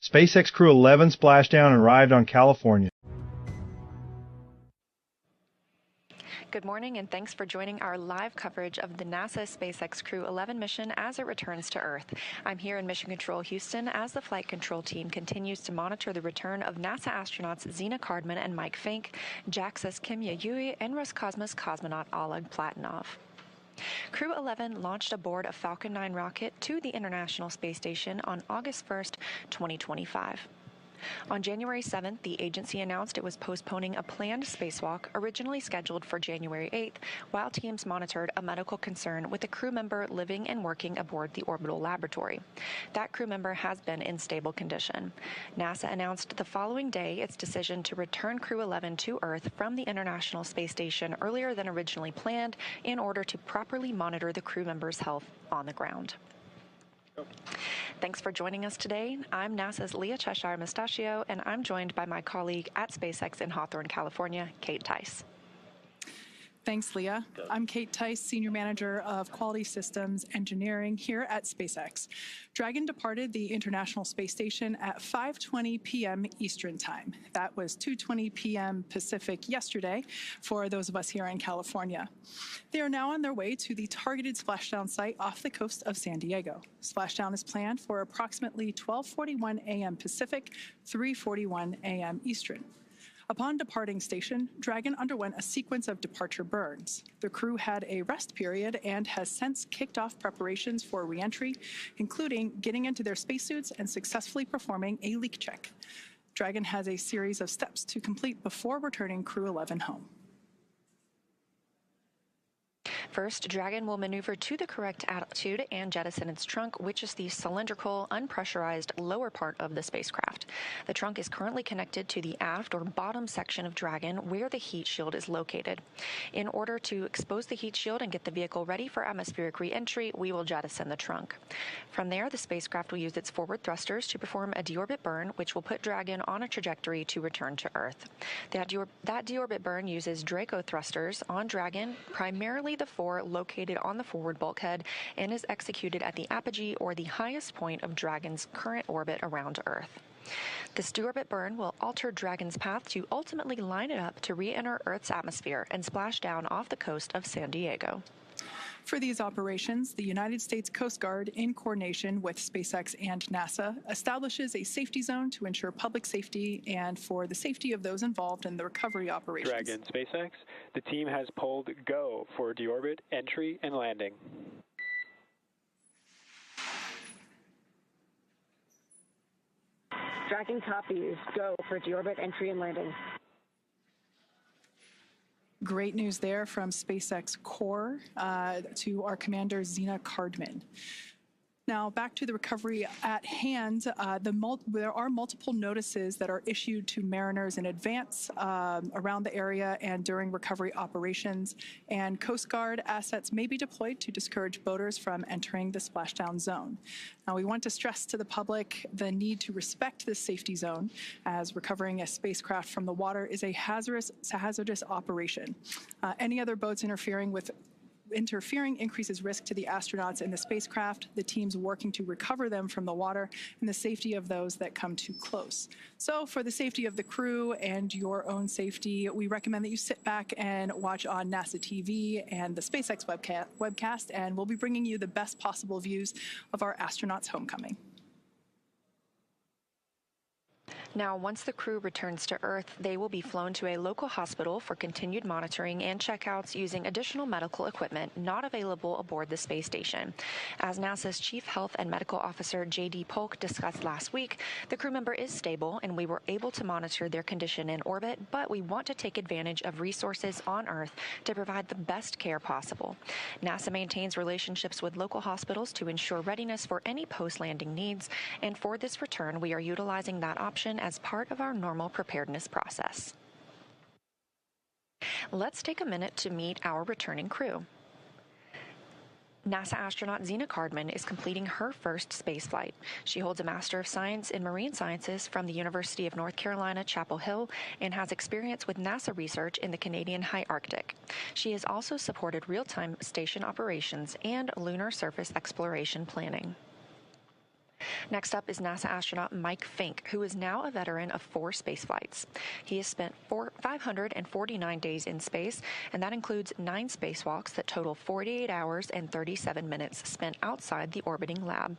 SpaceX Crew-11 Splashdown arrived on California. Good morning, and thanks for joining our live coverage of the NASA SpaceX Crew-11 mission as it returns to Earth. I'm here in Mission Control Houston as the flight control team continues to monitor the return of NASA astronauts Zena Cardman and Mike Fink, JAXA's Kim Yayoi, and Roscosmos cosmonaut Oleg Platonov. Crew-11 launched aboard a Falcon 9 rocket to the International Space Station on August 1st, 2025. On January 7th, the agency announced it was postponing a planned spacewalk originally scheduled for January 8th, while teams monitored a medical concern with a crew member living and working aboard the orbital laboratory. That crew member has been in stable condition. NASA announced the following day its decision to return Crew-11 to Earth from the International Space Station earlier than originally planned in order to properly monitor the crew member's health on the ground. Thanks for joining us today. I'm NASA's Leah Cheshire Mustachio, and I'm joined by my colleague at SpaceX in Hawthorne, California, Kate Tice. Thanks, Leah. I'm Kate Tice, Senior Manager of Quality Systems Engineering here at SpaceX. Dragon departed the International Space Station at 5:20 p.m. Eastern Time. That was 2:20 p.m. Pacific yesterday for those of us here in California. They are now on their way to the targeted splashdown site off the coast of San Diego. Splashdown is planned for approximately 12:41 a.m. Pacific, 3:41 a.m. Eastern. Upon departing station, Dragon underwent a sequence of departure burns. The crew had a rest period and has since kicked off preparations for re-entry, including getting into their spacesuits and successfully performing a leak check. Dragon has a series of steps to complete before returning Crew-11 home. First, Dragon will maneuver to the correct altitude and jettison its trunk, which is the cylindrical, unpressurized lower part of the spacecraft. The trunk is currently connected to the aft or bottom section of Dragon, where the heat shield is located. In order to expose the heat shield and get the vehicle ready for atmospheric re-entry, we will jettison the trunk. From there, the spacecraft will use its forward thrusters to perform a deorbit burn, which will put Dragon on a trajectory to return to Earth. That deorbit burn uses Draco thrusters on Dragon, primarily the four located on the forward bulkhead, and is executed at the apogee or the highest point of Dragon's current orbit around Earth. This deorbit burn will alter Dragon's path to ultimately line it up to re-enter Earth's atmosphere and splash down off the coast of San Diego. For these operations, the United States Coast Guard, in coordination with SpaceX and NASA, establishes a safety zone to ensure public safety and for the safety of those involved in the recovery operations. Dragon SpaceX, the team has pulled go for deorbit entry and landing. Dragon copies. Go for deorbit entry and landing. Great news there from SpaceX Core to our commander, Zena Cardman. Now, back to the recovery at hand. There are multiple notices that are issued to mariners in advance around the area and during recovery operations, and Coast Guard assets may be deployed to discourage boaters from entering the splashdown zone. Now, we want to stress to the public the need to respect this safety zone, as recovering a spacecraft from the water is a hazardous operation. Any other boats interfering increases risk to the astronauts in the spacecraft, the teams working to recover them from the water, and the safety of those that come too close. So for the safety of the crew and your own safety, we recommend that you sit back and watch on NASA TV and the SpaceX webcast, and we'll be bringing you the best possible views of our astronauts' homecoming. Now, once the crew returns to Earth, they will be flown to a local hospital for continued monitoring and checkouts using additional medical equipment not available aboard the space station. As NASA's Chief Health and Medical Officer J.D. Polk discussed last week, the crew member is stable and we were able to monitor their condition in orbit, but we want to take advantage of resources on Earth to provide the best care possible. NASA maintains relationships with local hospitals to ensure readiness for any post-landing needs, and for this return, we are utilizing that option as part of our normal preparedness process. Let's take a minute to meet our returning crew. NASA astronaut Zena Cardman is completing her first spaceflight. She holds a Master of Science in Marine Sciences from the University of North Carolina, Chapel Hill, and has experience with NASA research in the Canadian High Arctic. She has also supported real-time station operations and lunar surface exploration planning. Next up is NASA astronaut Mike Fink, who is now a veteran of 4 space flights. He has spent 549 days in space, and that includes 9 spacewalks that total 48 hours and 37 minutes spent outside the orbiting lab.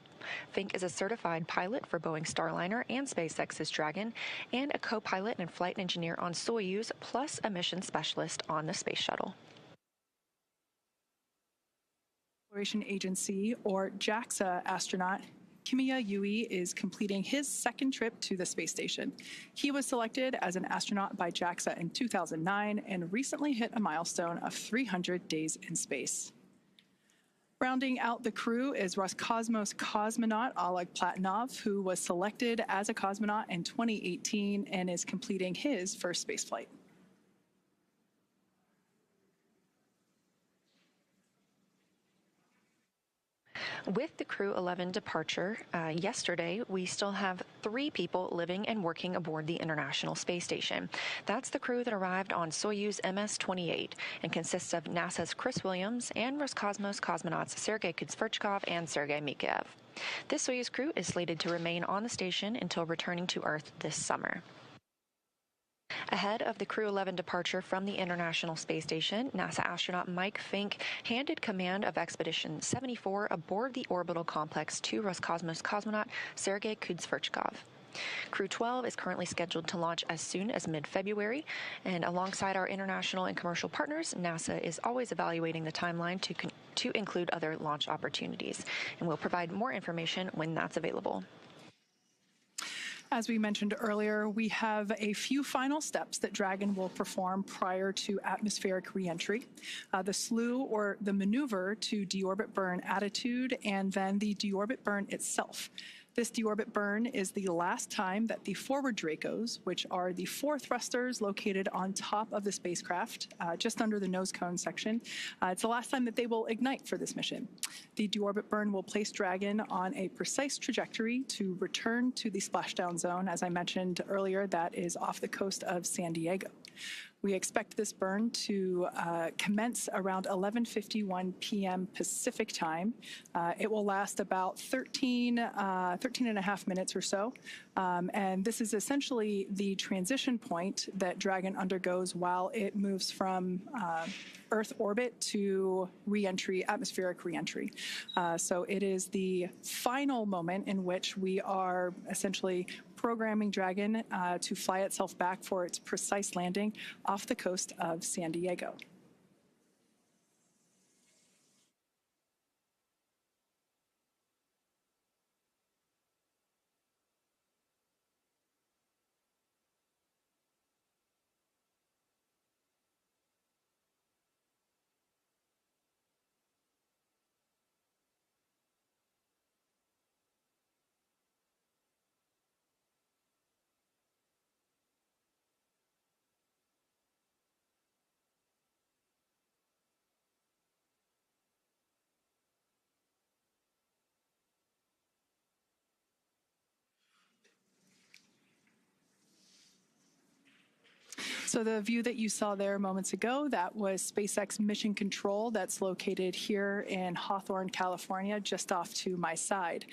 Fink is a certified pilot for Boeing Starliner and SpaceX's Dragon, and a co-pilot and flight engineer on Soyuz, plus a mission specialist on the Space Shuttle. Exploration Agency, or JAXA, astronaut Kimiya Yui is completing his second trip to the space station. He was selected as an astronaut by JAXA in 2009 and recently hit a milestone of 300 days in space. Rounding out the crew is Roscosmos cosmonaut Oleg Platonov, who was selected as a cosmonaut in 2018 and is completing his first spaceflight. With the Crew-11 departure yesterday, we still have 3 people living and working aboard the International Space Station. That's the crew that arrived on Soyuz MS-28 and consists of NASA's Chris Williams and Roscosmos cosmonauts Sergei Kudzverchkov and Sergei Mikheyev. This Soyuz crew is slated to remain on the station until returning to Earth this summer. Ahead of the Crew-11 departure from the International Space Station, NASA astronaut Mike Fink handed command of Expedition 74 aboard the orbital complex to Roscosmos cosmonaut Sergei Kudzverchkov. Crew-12 is currently scheduled to launch as soon as mid-February, and alongside our international and commercial partners, NASA is always evaluating the timeline to include other launch opportunities, and we'll provide more information when that's available. As we mentioned earlier, we have a few final steps that Dragon will perform prior to atmospheric reentry. The slew, or the maneuver to deorbit burn attitude, and then the deorbit burn itself. This deorbit burn is the last time that the forward Dracos, which are the 4 thrusters located on top of the spacecraft, just under the nose cone section, it's the last time that they will ignite for this mission. The deorbit burn will place Dragon on a precise trajectory to return to the splashdown zone, as I mentioned earlier, that is off the coast of San Diego. We expect this burn to commence around 11:51 p.m. Pacific time. It will last about 13 and a half minutes or so. And this is essentially the transition point that Dragon undergoes while it moves from Earth orbit to reentry, atmospheric reentry. So it is the final moment in which we are essentially programming Dragon to fly itself back for its precise landing off the coast of San Diego. So the view that you saw there moments ago, that was SpaceX Mission Control that's located here in Hawthorne, California, just off to my side.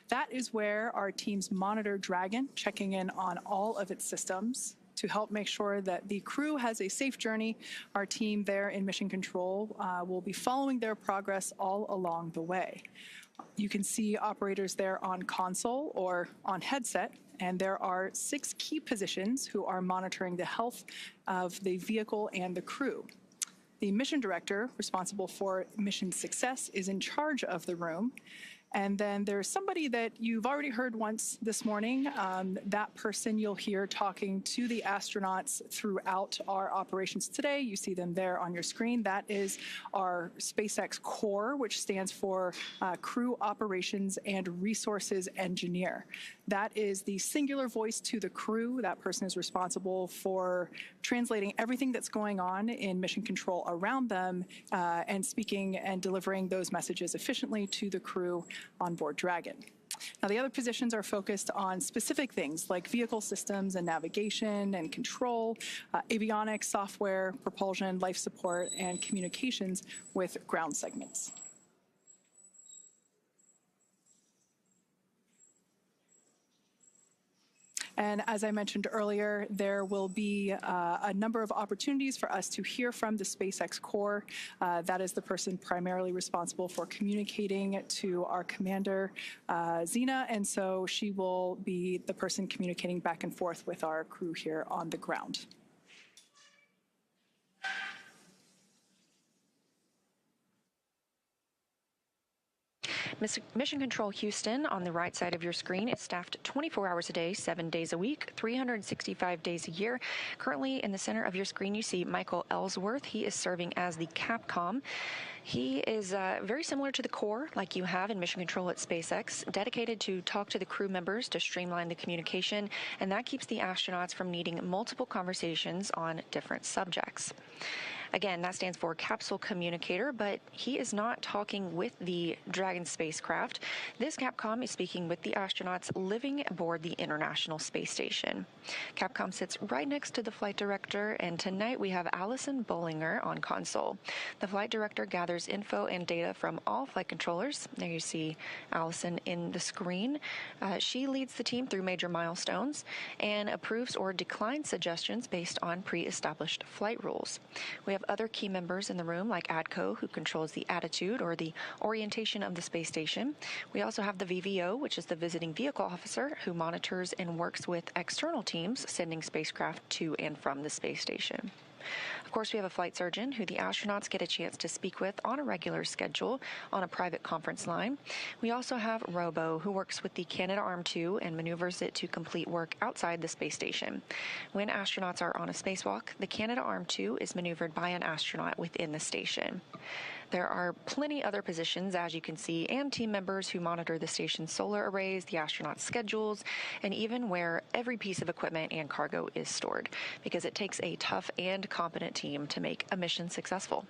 That is where our teams monitor Dragon, checking in on all of its systems to help make sure that the crew has a safe journey. Our team there in Mission Control will be following their progress all along the way. You can see operators there on console or on headset, and there are 6 key positions who are monitoring the health of the vehicle and the crew. The mission director, responsible for mission success, is in charge of the room. And then there's somebody that you've already heard once this morning. That person you'll hear talking to the astronauts throughout our operations today. You see them there on your screen. That is our SpaceX Core, which stands for Crew Operations and Resources Engineer. That is the singular voice to the crew. That person is responsible for translating everything that's going on in mission control around them and speaking and delivering those messages efficiently to the crew on board Dragon. Now, the other positions are focused on specific things like vehicle systems and navigation and control, avionics, software, propulsion, life support, and communications with ground segments. And as I mentioned earlier, there will be a number of opportunities for us to hear from the SpaceX core. That is the person primarily responsible for communicating to our commander, Zena, and so she will be the person communicating back and forth with our crew here on the ground. Mission Control Houston, on the right side of your screen, is staffed 24 hours a day, 7 days a week, 365 days a year. Currently, in the center of your screen, you see Michael Ellsworth. He is serving as the Capcom. He is very similar to the core, like you have in Mission Control at SpaceX, dedicated to talk to the crew members to streamline the communication, and that keeps the astronauts from needing multiple conversations on different subjects. Again, that stands for Capsule Communicator, but he is not talking with the Dragon spacecraft. This Capcom is speaking with the astronauts living aboard the International Space Station. Capcom sits right next to the flight director, and tonight we have Allison Bollinger on console. The flight director gathers info and data from all flight controllers. There you see Allison in the screen. She leads the team through major milestones and approves or declines suggestions based on pre-established flight rules. We have other key members in the room, like ADCO, who controls the attitude or the orientation of the space station. We also have the VVO, which is the visiting vehicle officer, who monitors and works with external teams sending spacecraft to and from the space station. Of course, we have a flight surgeon who the astronauts get a chance to speak with on a regular schedule on a private conference line. We also have Robo, who works with the Canadarm2 and maneuvers it to complete work outside the space station. When astronauts are on a spacewalk, the Canadarm2 is maneuvered by an astronaut within the station. There are plenty other positions, as you can see, and team members who monitor the station's solar arrays, the astronauts' schedules, and even where every piece of equipment and cargo is stored, because it takes a tough and competent team to make a mission successful.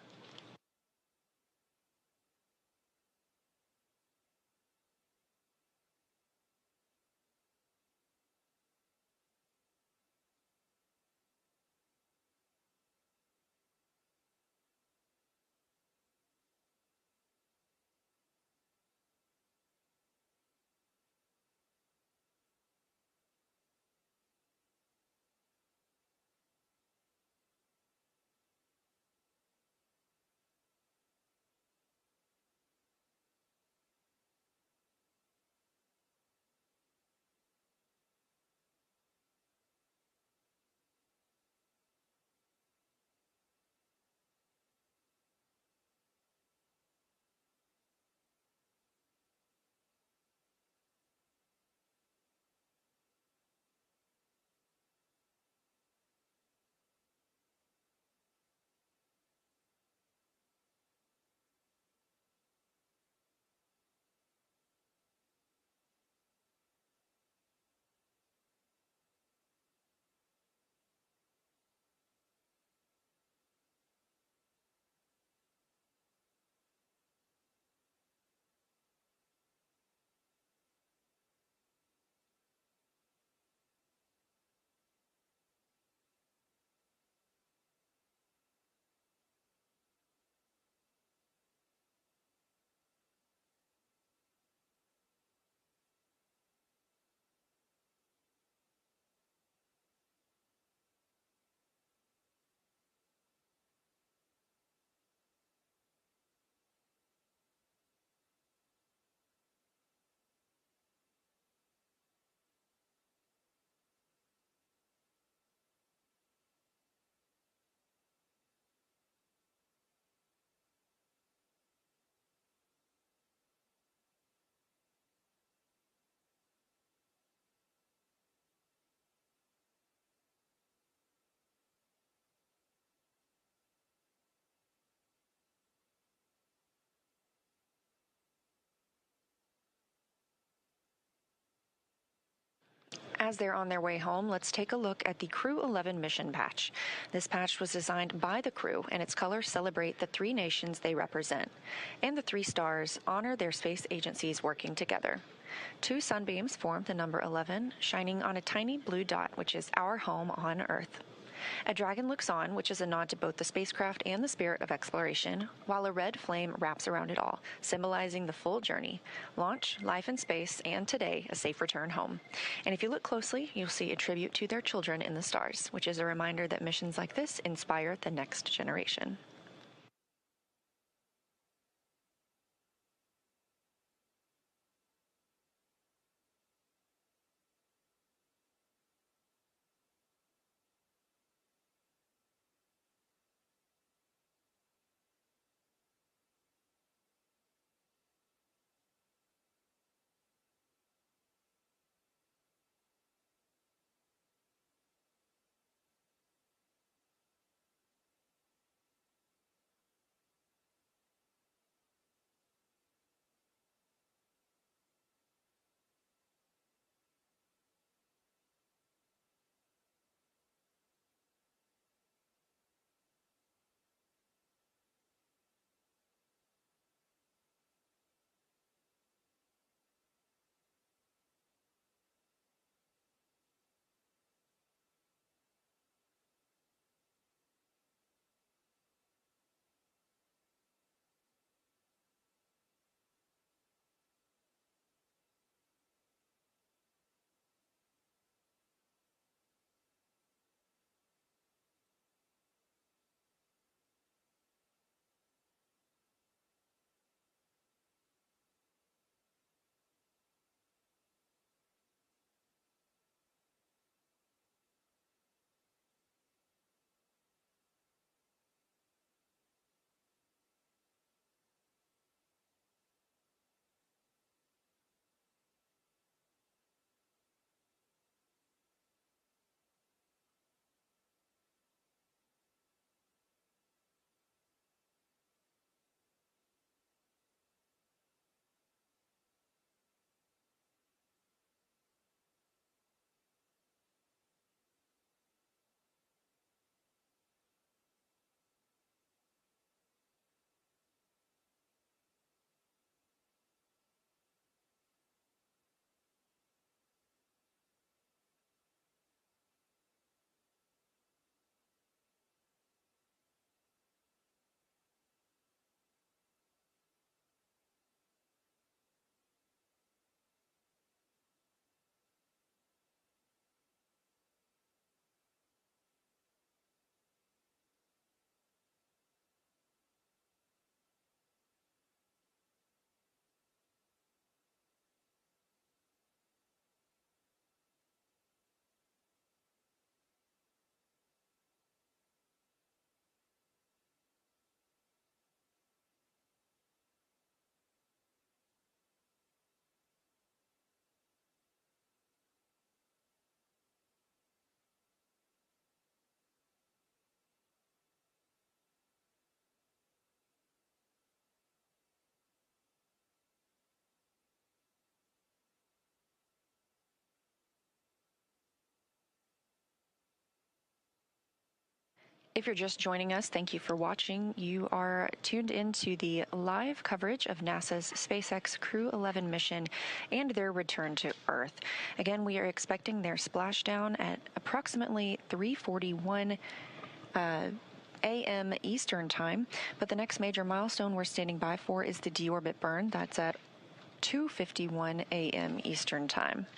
As they're on their way home, let's take a look at the Crew-11 mission patch. This patch was designed by the crew, and its colors celebrate the 3 nations they represent. And the 3 stars honor their space agencies working together. 2 sunbeams form the number 11, shining on a tiny blue dot, which is our home on Earth. A dragon looks on, which is a nod to both the spacecraft and the spirit of exploration, while a red flame wraps around it all, symbolizing the full journey: launch, life in space, and today, a safe return home. And if you look closely, you'll see a tribute to their children in the stars, which is a reminder that missions like this inspire the next generation. If you're just joining us, thank you for watching. You are tuned into the live coverage of NASA's SpaceX Crew-11 mission and their return to Earth. Again, we are expecting their splashdown at approximately 3:41 a.m. Eastern Time, but the next major milestone we're standing by for is the deorbit burn. That's at 2:51 a.m. Eastern Time.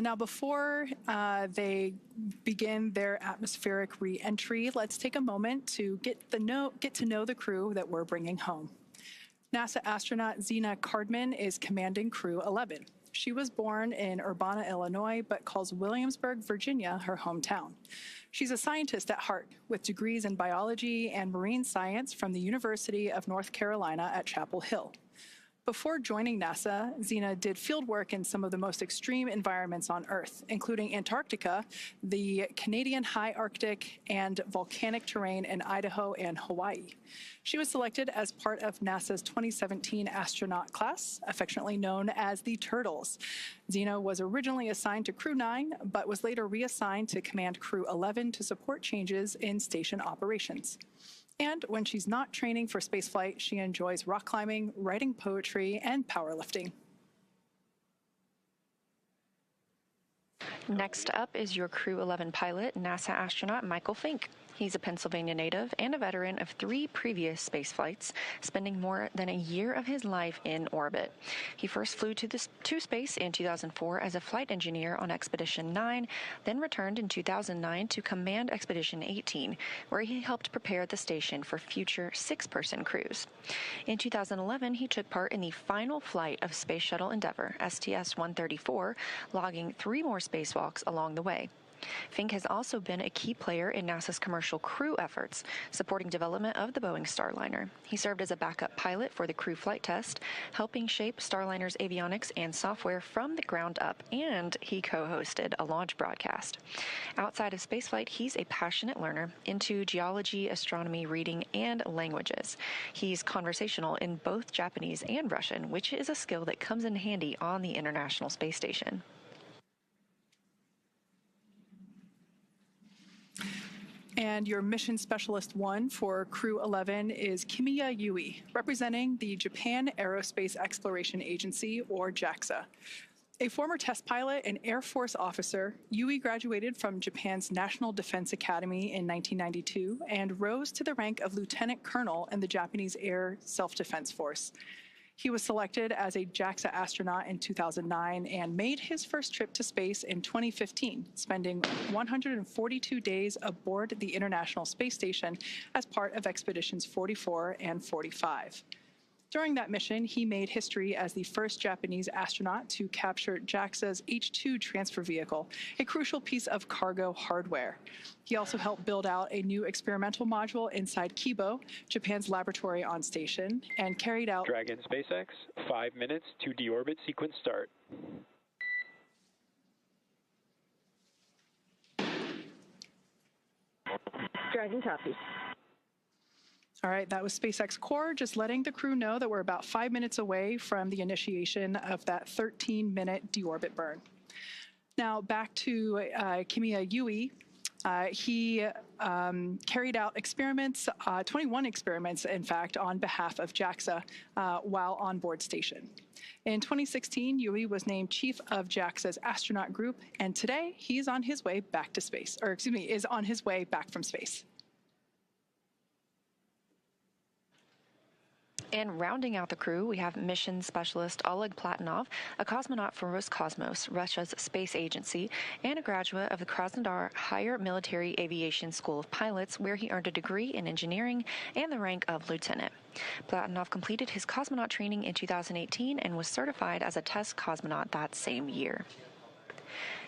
Now, before they begin their atmospheric re-entry, let's take a moment to get to know the crew that we're bringing home. NASA astronaut Zena Cardman is commanding Crew-11. She was born in Urbana, Illinois, but calls Williamsburg, Virginia, her hometown. She's a scientist at heart, with degrees in biology and marine science from the University of North Carolina at Chapel Hill. Before joining NASA, Zena did field work in some of the most extreme environments on Earth, including Antarctica, the Canadian high Arctic, and volcanic terrain in Idaho and Hawaii. She was selected as part of NASA's 2017 astronaut class, affectionately known as the Turtles. Zena was originally assigned to Crew-9, but was later reassigned to command Crew-11 to support changes in station operations. And when she's not training for spaceflight, she enjoys rock climbing, writing poetry, and powerlifting. Next up is your Crew-11 pilot, NASA astronaut Michael Fink. He's a Pennsylvania native and a veteran of 3 previous space flights, spending more than a year of his life in orbit. He first flew to space in 2004 as a flight engineer on Expedition 9, then returned in 2009 to command Expedition 18, where he helped prepare the station for future 6-person crews. In 2011, he took part in the final flight of Space Shuttle Endeavour, STS-134, logging 3 more spacewalks along the way. Fink has also been a key player in NASA's commercial crew efforts, supporting development of the Boeing Starliner. He served as a backup pilot for the crew flight test, helping shape Starliner's avionics and software from the ground up, and he co-hosted a launch broadcast. Outside of spaceflight, he's a passionate learner into geology, astronomy, reading, and languages. He's conversational in both Japanese and Russian, which is a skill that comes in handy on the International Space Station. And your Mission Specialist 1 for Crew-11 is Kimiya Yui, representing the Japan Aerospace Exploration Agency, or JAXA. A former test pilot and Air Force officer, Yui graduated from Japan's National Defense Academy in 1992 and rose to the rank of lieutenant colonel in the Japanese Air Self-Defense Force. He was selected as a JAXA astronaut in 2009 and made his first trip to space in 2015, spending 142 days aboard the International Space Station as part of Expeditions 44 and 45. During that mission, he made history as the first Japanese astronaut to capture JAXA's H-2 transfer vehicle, a crucial piece of cargo hardware. He also helped build out a new experimental module inside Kibo, Japan's laboratory on station, and carried out Dragon SpaceX, 5 minutes to deorbit sequence start. Dragon copies. All right, that was SpaceX Core, just letting the crew know that we're about 5 minutes away from the initiation of that 13-minute deorbit burn. Now, back to Kimiya Yui. He carried out experiments, 21 experiments, in fact, on behalf of JAXA while on board station. In 2016, Yui was named chief of JAXA's astronaut group, and today he's on his way back to space, or excuse me, is on his way back from space. And rounding out the crew, we have mission specialist Oleg Platonov, a cosmonaut from Roscosmos, Russia's space agency, and a graduate of the Krasnodar Higher Military Aviation School of Pilots, where he earned a degree in engineering and the rank of lieutenant. Platonov completed his cosmonaut training in 2018 and was certified as a test cosmonaut that same year.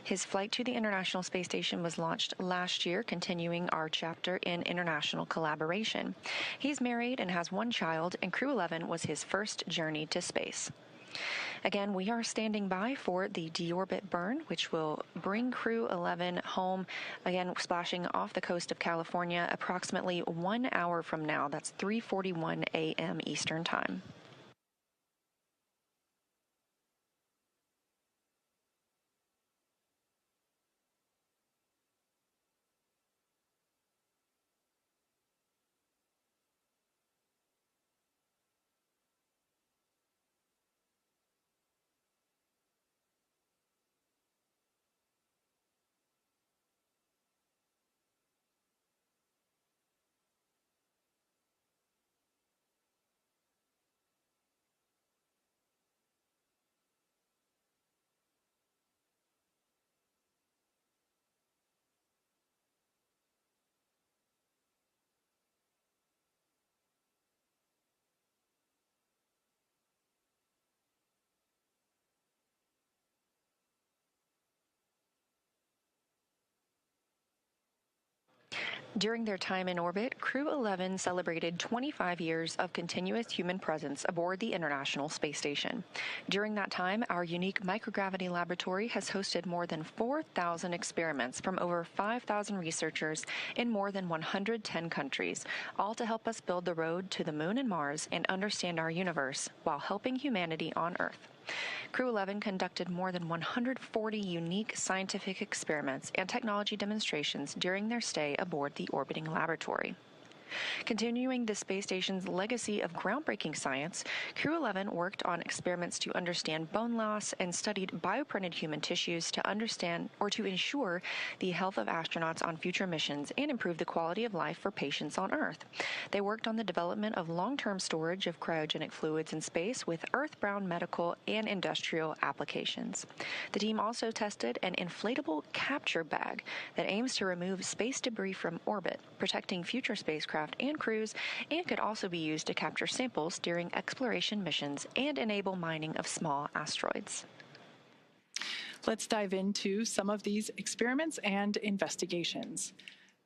His flight to the International Space Station was launched last year, continuing our chapter in international collaboration. He's married and has 1 child, and Crew-11 was his first journey to space. Again, we are standing by for the deorbit burn, which will bring Crew-11 home, again splashing off the coast of California approximately 1 hour from now. That's 3:41 a.m. Eastern Time. During their time in orbit, Crew-11 celebrated 25 years of continuous human presence aboard the International Space Station. During that time, our unique microgravity laboratory has hosted more than 4,000 experiments from over 5,000 researchers in more than 110 countries, all to help us build the road to the Moon and Mars and understand our universe while helping humanity on Earth. Crew-11 conducted more than 140 unique scientific experiments and technology demonstrations during their stay aboard the orbiting laboratory. Continuing the space station's legacy of groundbreaking science, Crew-11 worked on experiments to understand bone loss and studied bioprinted human tissues to understand or to ensure the health of astronauts on future missions and improve the quality of life for patients on Earth. They worked on the development of long-term storage of cryogenic fluids in space with Earth-bound medical and industrial applications. The team also tested an inflatable capture bag that aims to remove space debris from orbit, protecting future spacecraft and crews, and could also be used to capture samples during exploration missions and enable mining of small asteroids. Let's dive into some of these experiments and investigations.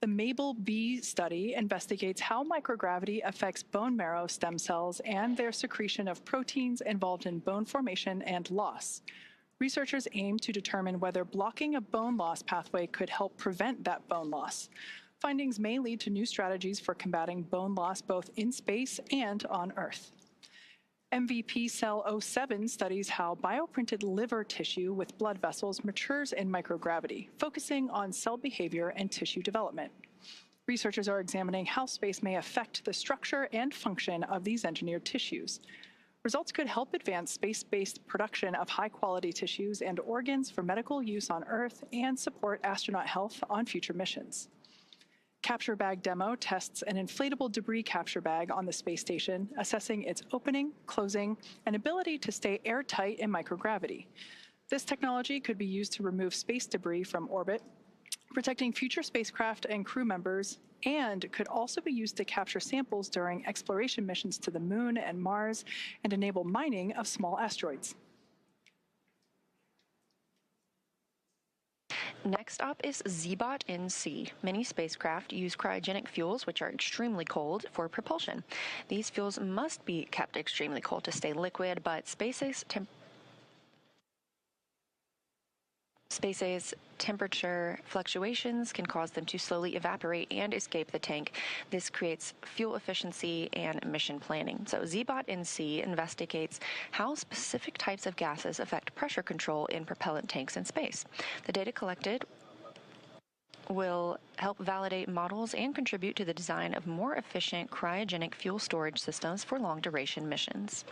The MABLE-B study investigates how microgravity affects bone marrow stem cells and their secretion of proteins involved in bone formation and loss. Researchers aim to determine whether blocking a bone loss pathway could help prevent that bone loss. Findings may lead to new strategies for combating bone loss both in space and on Earth. MVP Cell 07 studies how bioprinted liver tissue with blood vessels matures in microgravity, focusing on cell behavior and tissue development. Researchers are examining how space may affect the structure and function of these engineered tissues. Results could help advance space-based production of high-quality tissues and organs for medical use on Earth and support astronaut health on future missions. Capture Bag Demo tests an inflatable debris capture bag on the space station, assessing its opening, closing, and ability to stay airtight in microgravity. This technology could be used to remove space debris from orbit, protecting future spacecraft and crew members, and could also be used to capture samples during exploration missions to the Moon and Mars and enable mining of small asteroids. Next up is ZBOT-NC. Many spacecraft use cryogenic fuels, which are extremely cold, for propulsion. These fuels must be kept extremely cold to stay liquid, but SpaceX's temperature fluctuations can cause them to slowly evaporate and escape the tank. This creates fuel efficiency and mission planning. So ZBOT-NC investigates how specific types of gases affect pressure control in propellant tanks in space. The data collected will help validate models and contribute to the design of more efficient cryogenic fuel storage systems for long-duration missions.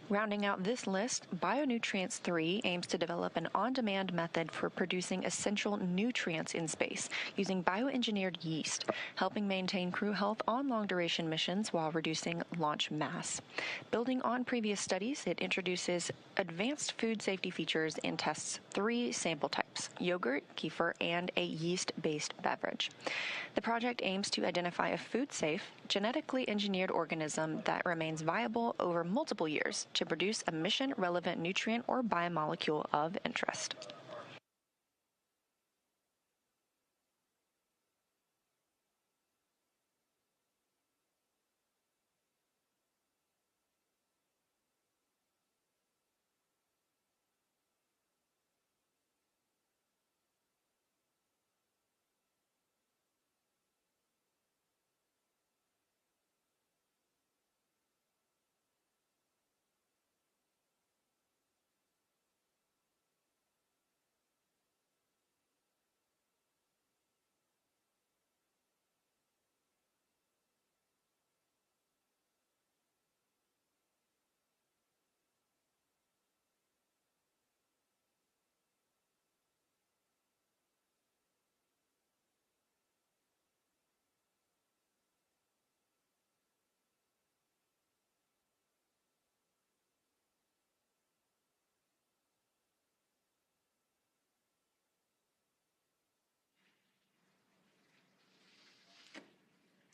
Rounding out this list, Bionutrients 3 aims to develop an on-demand method for producing essential nutrients in space using bioengineered yeast, helping maintain crew health on long-duration missions while reducing launch mass. Building on previous studies, it introduces advanced food safety features and tests 3 sample types: yogurt, kefir, and a yeast-based beverage. The project aims to identify a food-safe, genetically engineered organism that remains viable over multiple years to produce a mission-relevant nutrient or biomolecule of interest.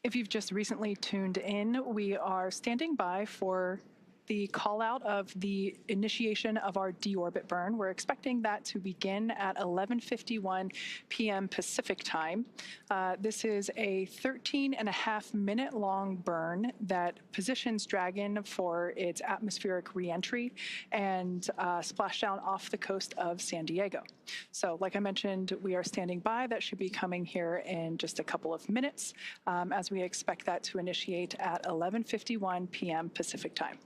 If you've just recently tuned in, we are standing by for the call out of the initiation of our deorbit burn. We're expecting that to begin at 11:51 p.m. Pacific time. This is a 13.5-minute long burn that positions Dragon for its atmospheric reentry and splashdown off the coast of San Diego. So like I mentioned, we are standing by. That should be coming here in just a couple of minutes as we expect that to initiate at 11:51 p.m. Pacific time.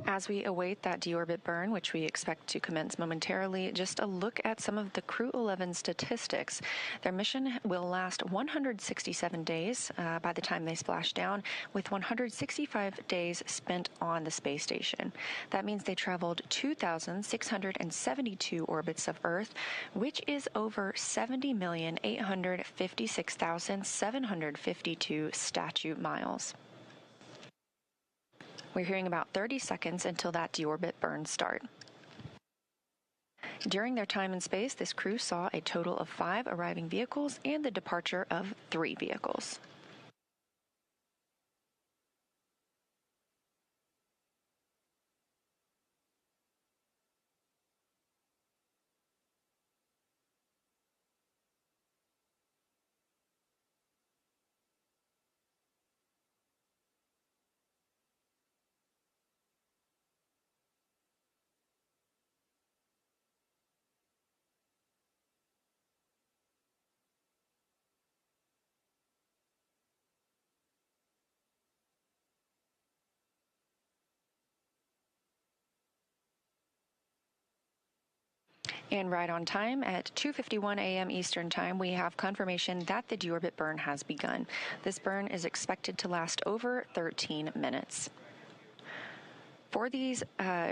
As we await that deorbit burn, which we expect to commence momentarily, just a look at some of the Crew-11 statistics. Their mission will last 167 days by the time they splash down, with 165 days spent on the space station. That means they traveled 2,672 orbits of Earth, which is over 70,856,752 statute miles. We're hearing about 30 seconds until that deorbit burn start. During their time in space, this crew saw a total of 5 arriving vehicles and the departure of 3 vehicles. And right on time, at 2:51 a.m. Eastern Time, we have confirmation that the deorbit burn has begun. This burn is expected to last over 13 minutes. For these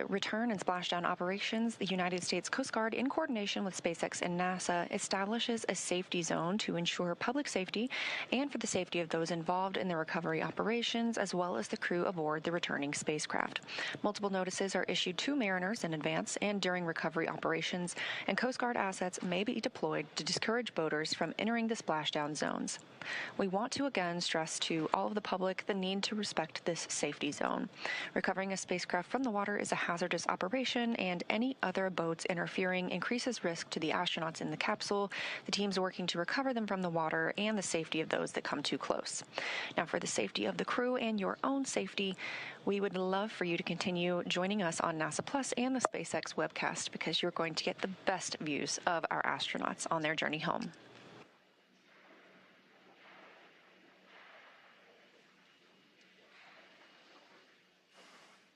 return and splashdown operations, the United States Coast Guard, in coordination with SpaceX and NASA, establishes a safety zone to ensure public safety and for the safety of those involved in the recovery operations, as well as the crew aboard the returning spacecraft. Multiple notices are issued to mariners in advance and during recovery operations, and Coast Guard assets may be deployed to discourage boaters from entering the splashdown zones. We want to again stress to all of the public the need to respect this safety zone. Recovering a spacecraft spacecraft from the water is a hazardous operation, and any other boats interfering increases risk to the astronauts in the capsule, the teams working to recover them from the water, and the safety of those that come too close. Now, for the safety of the crew and your own safety, we would love for you to continue joining us on NASA Plus and the SpaceX webcast, because you're going to get the best views of our astronauts on their journey home.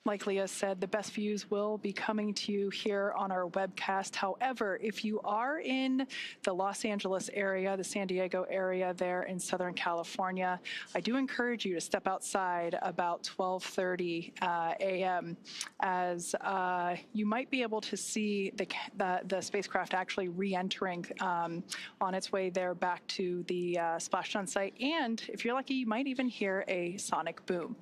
Like Leah said, the best views will be coming to you here on our webcast. However, if you are in the Los Angeles area, the San Diego area there in Southern California, I do encourage you to step outside about 12:30 a.m. as you might be able to see the spacecraft actually re-entering on its way there back to the Splashdown site. And if you're lucky, you might even hear a sonic boom.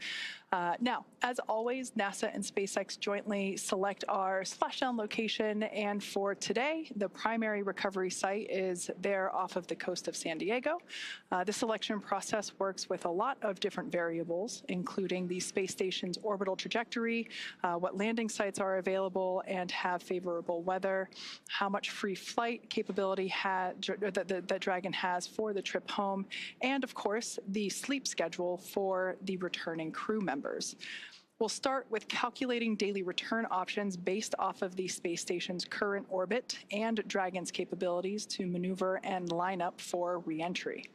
Now, as always, NASA and SpaceX jointly select our splashdown location, and for today, the primary recovery site is there off of the coast of San Diego. This selection process works with a lot of different variables, including the space station's orbital trajectory, what landing sites are available and have favorable weather, how much free flight capability that Dragon has for the trip home, and of course, the sleep schedule for the returning crew members. We'll start with calculating daily return options based off of the space station's current orbit and Dragon's capabilities to maneuver and line up for re-entry.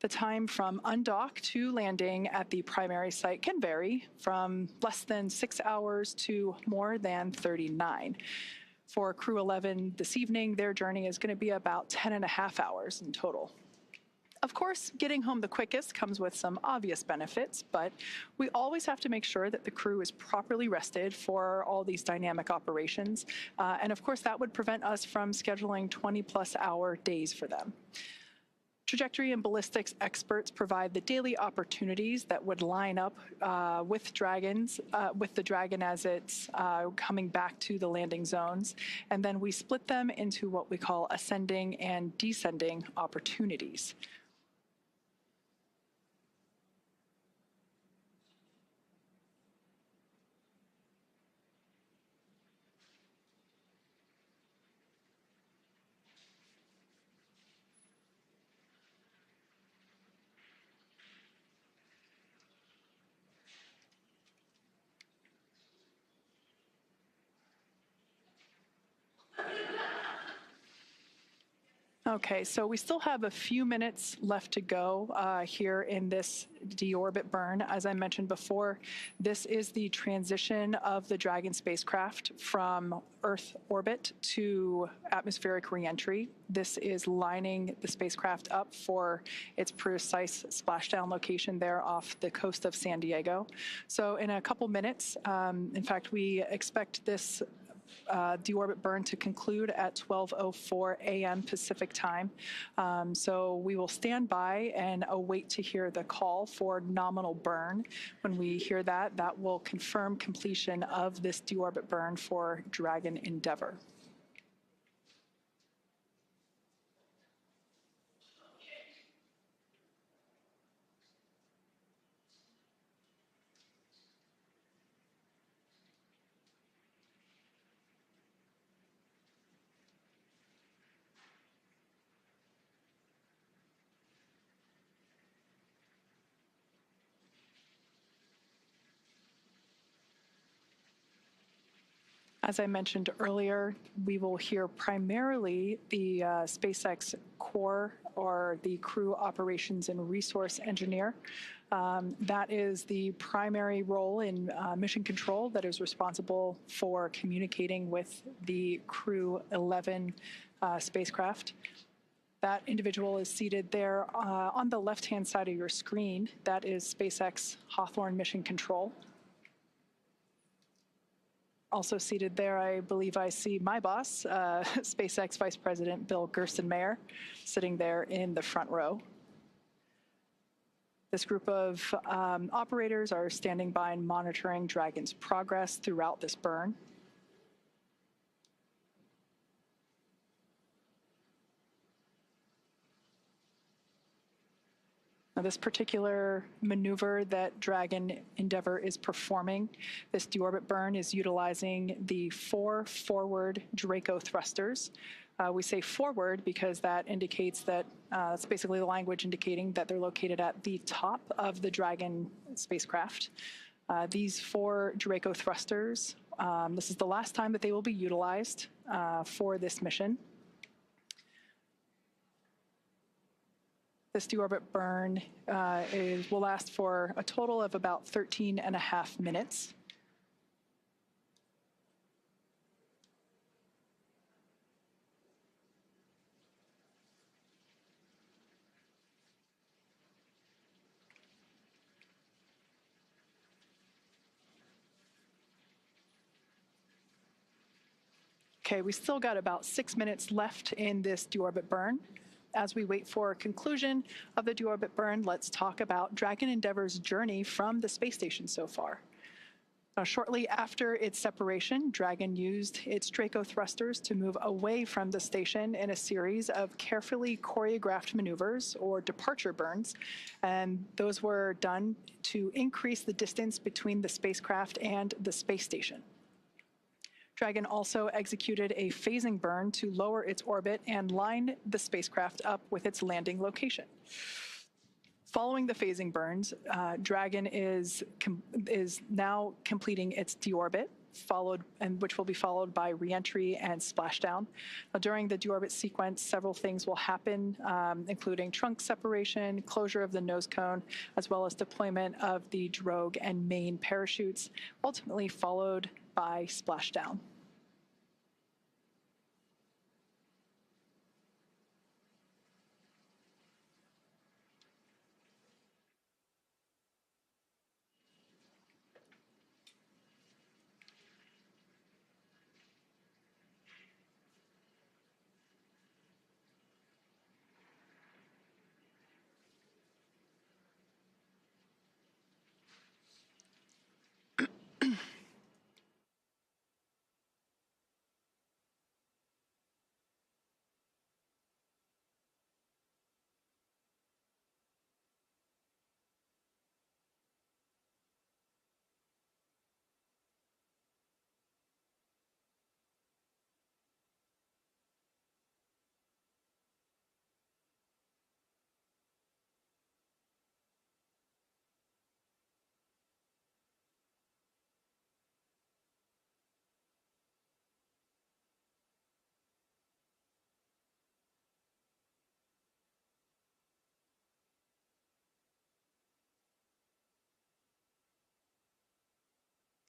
The time from undock to landing at the primary site can vary from less than 6 hours to more than 39. For Crew-11 this evening, their journey is going to be about 10.5 hours in total. Of course, getting home the quickest comes with some obvious benefits, but we always have to make sure that the crew is properly rested for all these dynamic operations. And of course, that would prevent us from scheduling 20-plus hour days for them. Trajectory and ballistics experts provide the daily opportunities that would line up with the Dragon as it's coming back to the landing zones. And then we split them into what we call ascending and descending opportunities. Okay, so we still have a few minutes left to go here in this deorbit burn. As I mentioned before, this is the transition of the Dragon spacecraft from Earth orbit to atmospheric reentry. This is lining the spacecraft up for its precise splashdown location there off the coast of San Diego. So in a couple minutes, in fact, we expect this deorbit burn to conclude at 12:04 a.m. Pacific time. So we will stand by and await to hear the call for nominal burn. When we hear that, that will confirm completion of this deorbit burn for Dragon Endeavour. As I mentioned earlier, we will hear primarily the SpaceX core, or the Crew Operations and Resource Engineer. That is the primary role in mission control that is responsible for communicating with the Crew-11 spacecraft. That individual is seated there on the left-hand side of your screen. That is SpaceX Hawthorne Mission Control. Also seated there, I believe I see my boss, SpaceX Vice President Bill Gerstenmaier, sitting there in the front row. This group of operators are standing by and monitoring Dragon's progress throughout this burn. Now, this particular maneuver that Dragon Endeavour is performing, this deorbit burn, is utilizing the 4 forward Draco thrusters. We say forward because that indicates that it's basically the language indicating that they're located at the top of the Dragon spacecraft. These 4 Draco thrusters, this is the last time that they will be utilized for this mission. This deorbit burn will last for a total of about 13.5 minutes. Okay, we still got about 6 minutes left in this deorbit burn. As we wait for a conclusion of the deorbit burn, let's talk about Dragon Endeavour's journey from the space station so far. Now, shortly after its separation, Dragon used its Draco thrusters to move away from the station in a series of carefully choreographed maneuvers, or departure burns, and those were done to increase the distance between the spacecraft and the space station. Dragon also executed a phasing burn to lower its orbit and line the spacecraft up with its landing location. Following the phasing burns, Dragon is now completing its deorbit, which will be followed by reentry and splashdown. Now, during the deorbit sequence, several things will happen, including trunk separation, closure of the nose cone, as well as deployment of the drogue and main parachutes, ultimately followed by splashdown.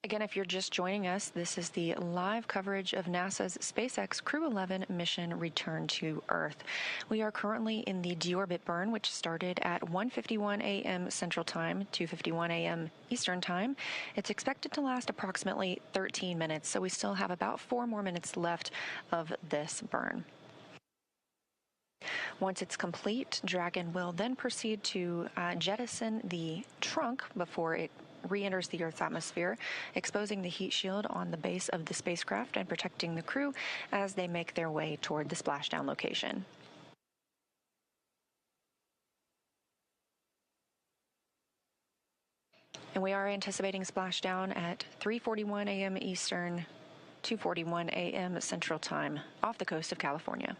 Again, if you're just joining us, this is the live coverage of NASA's SpaceX Crew-11 mission return to Earth. We are currently in the deorbit burn, which started at 1:51 a.m. Central Time, 2:51 a.m. Eastern Time. It's expected to last approximately 13 minutes, so we still have about 4 more minutes left of this burn. Once it's complete, Dragon will then proceed to jettison the trunk before it re-enters the Earth's atmosphere, exposing the heat shield on the base of the spacecraft and protecting the crew as they make their way toward the splashdown location. And we are anticipating splashdown at 3:41 a.m. Eastern, 2:41 a.m. Central Time off the coast of California.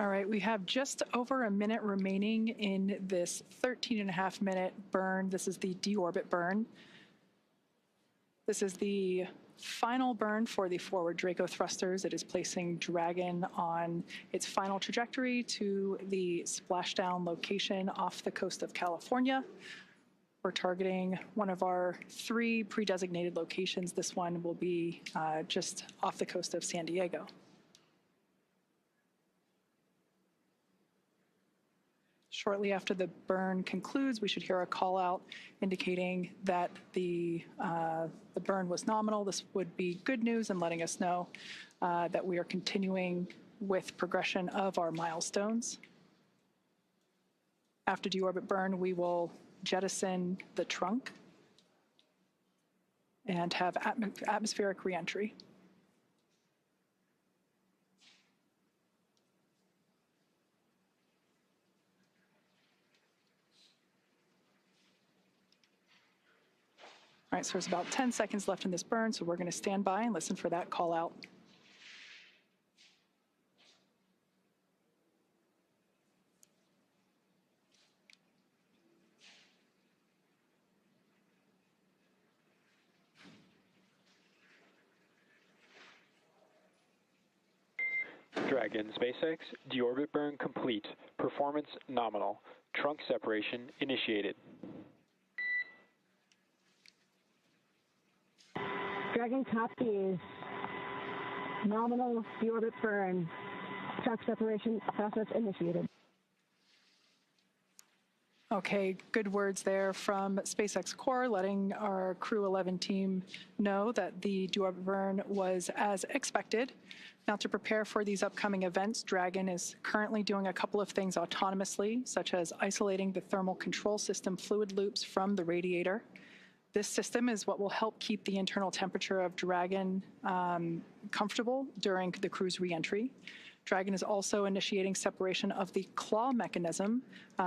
All right, we have just over a minute remaining in this 13.5-minute burn. This is the deorbit burn. This is the final burn for the forward Draco thrusters. It is placing Dragon on its final trajectory to the splashdown location off the coast of California. We're targeting one of our 3 pre-designated locations. This one will be just off the coast of San Diego. Shortly after the burn concludes, we should hear a call out indicating that the burn was nominal. This would be good news and letting us know that we are continuing with progression of our milestones. After deorbit burn, we will jettison the trunk and have atmospheric reentry. All right, so there's about 10 seconds left in this burn, so we're going to stand by and listen for that call out. Dragon SpaceX, deorbit burn complete. Performance nominal. Trunk separation initiated. Dragon copies. Nominal deorbit burn. Trunk separation process initiated. Okay, good words there from SpaceX Core, letting our Crew-11 team know that the deorbit burn was as expected. Now, to prepare for these upcoming events, Dragon is currently doing a couple of things autonomously, such as isolating the thermal control system fluid loops from the radiator. This system is what will help keep the internal temperature of Dragon comfortable during the crew's reentry. Dragon is also initiating separation of the claw mechanism,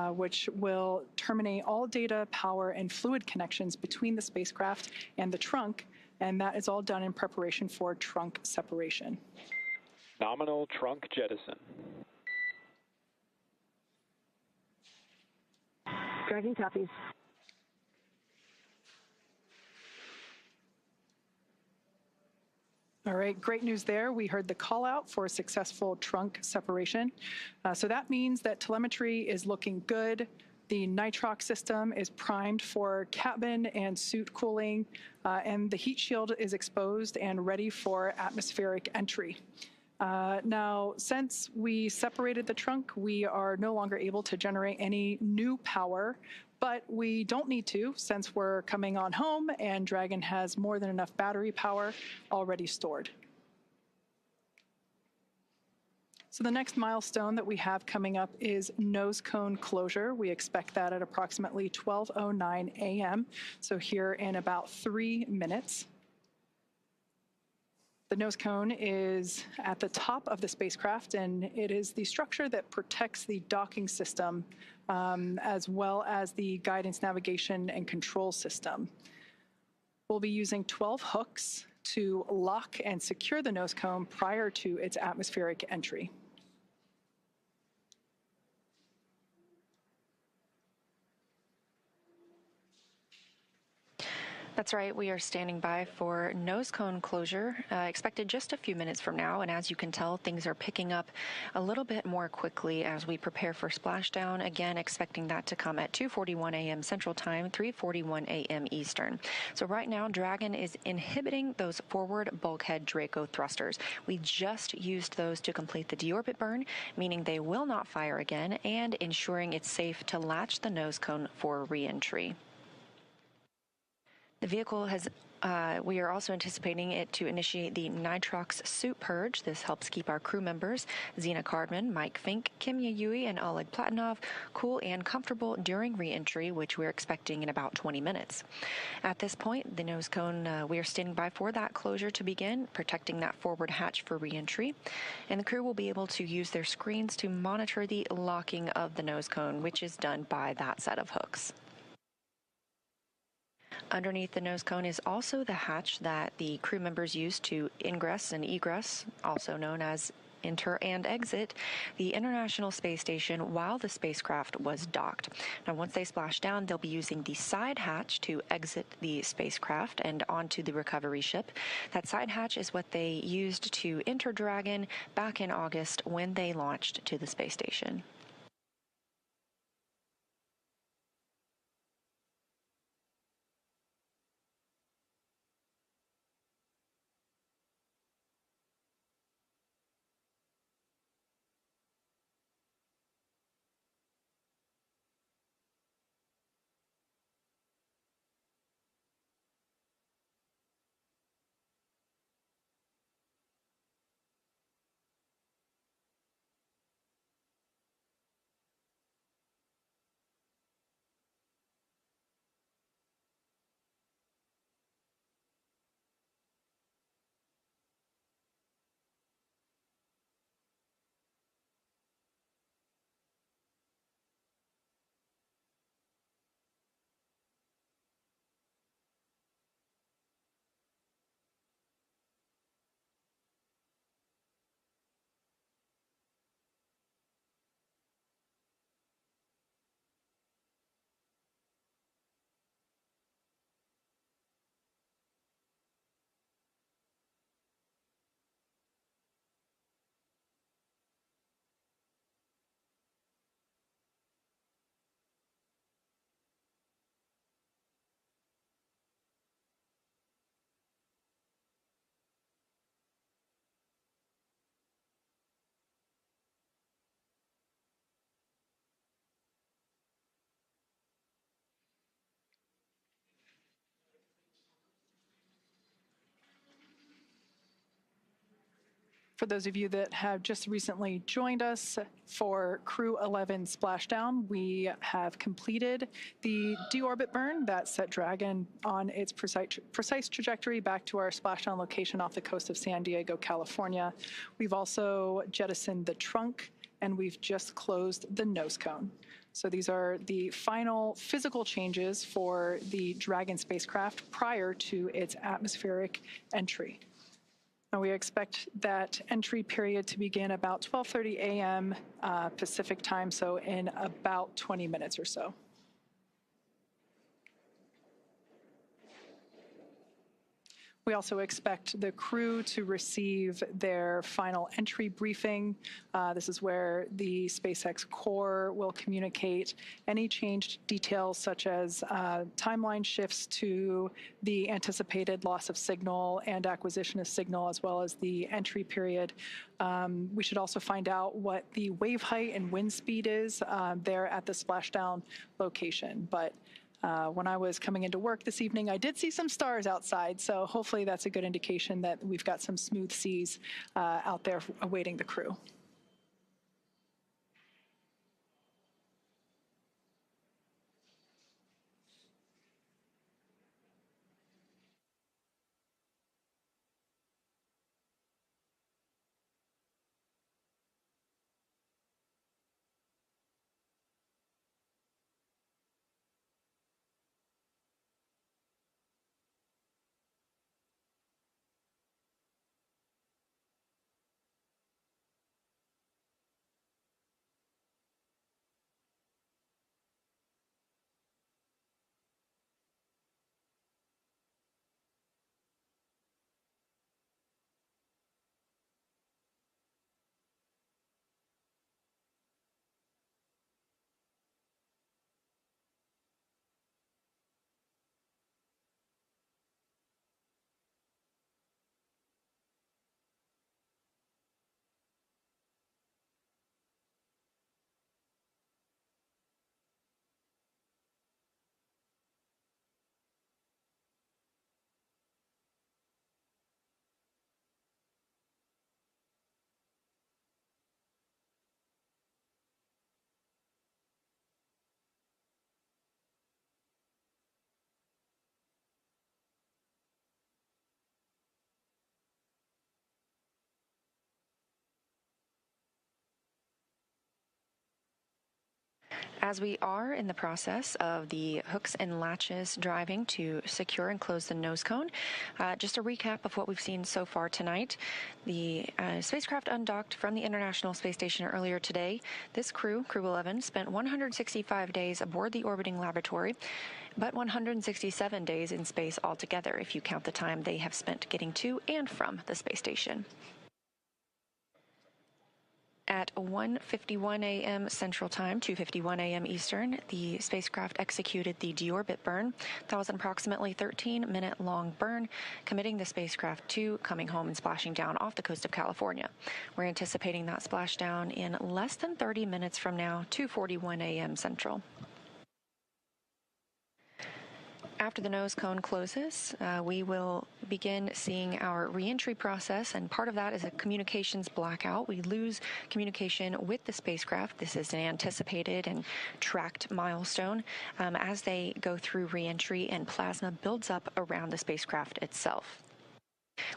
which will terminate all data, power, and fluid connections between the spacecraft and the trunk, and that is all done in preparation for trunk separation. Nominal trunk jettison. Dragon copies. All right, great news there. We heard the call out for successful trunk separation. So that means that telemetry is looking good. The nitrox system is primed for cabin and suit cooling, and the heat shield is exposed and ready for atmospheric entry. Now, since we separated the trunk, we are no longer able to generate any new power, but we don't need to since we're coming on home and Dragon has more than enough battery power already stored. So the next milestone that we have coming up is nose cone closure. We expect that at approximately 12:09 a.m., so here in about 3 minutes. The nose cone is at the top of the spacecraft, and it is the structure that protects the docking system as well as the guidance, navigation, and control system. We'll be using 12 hooks to lock and secure the nose cone prior to its atmospheric entry. That's right. We are standing by for nose cone closure, expected just a few minutes from now. And as you can tell, things are picking up a little bit more quickly as we prepare for splashdown. Again, expecting that to come at 2:41 a.m. Central Time, 3:41 a.m. Eastern. So right now, Dragon is inhibiting those forward bulkhead Draco thrusters. We just used those to complete the deorbit burn, meaning they will not fire again, and ensuring it's safe to latch the nose cone for re-entry. The vehicle has, we are also anticipating it to initiate the nitrox suit purge. This helps keep our crew members, Zena Cardman, Mike Fink, Kimya Yui, and Oleg Platonov, cool and comfortable during re-entry, which we're expecting in about 20 minutes. At this point, the nose cone, we are standing by for that closure to begin, protecting that forward hatch for re-entry. And the crew will be able to use their screens to monitor the locking of the nose cone, which is done by that set of hooks. Underneath the nose cone is also the hatch that the crew members use to ingress and egress, also known as enter and exit the International Space Station while the spacecraft was docked. Now, once they splash down, they'll be using the side hatch to exit the spacecraft and onto the recovery ship. That side hatch is what they used to enter Dragon back in August when they launched to the space station. For those of you that have just recently joined us for Crew-11 Splashdown, we have completed the deorbit burn that set Dragon on its precise trajectory back to our splashdown location off the coast of San Diego, California. We've also jettisoned the trunk, and we've just closed the nose cone. So these are the final physical changes for the Dragon spacecraft prior to its atmospheric entry. And we expect that entry period to begin about 12:30 a.m. Pacific time, so in about 20 minutes or so. We also expect the crew to receive their final entry briefing. This is where the SpaceX core will communicate any changed details, such as timeline shifts to the anticipated loss of signal and acquisition of signal, as well as the entry period. We should also find out what the wave height and wind speed is there at the splashdown location. But when I was coming into work this evening, I did see some stars outside, so hopefully that's a good indication that we've got some smooth seas out there awaiting the crew. As we are in the process of the hooks and latches driving to secure and close the nose cone, just a recap of what we've seen so far tonight. The spacecraft undocked from the International Space Station earlier today. This Crew-11, spent 165 days aboard the orbiting laboratory, but 167 days in space altogether, if you count the time they have spent getting to and from the space station. At 1:51 a.m. Central Time, 2:51 a.m. Eastern, the spacecraft executed the deorbit burn. That was an approximately 13-minute-long burn, committing the spacecraft to coming home and splashing down off the coast of California. We're anticipating that splashdown in less than 30 minutes from now, 2:41 a.m. Central. After the nose cone closes, we will begin seeing our reentry process, and part of that is a communications blackout. We lose communication with the spacecraft. This is an anticipated and tracked milestone as they go through reentry and plasma builds up around the spacecraft itself.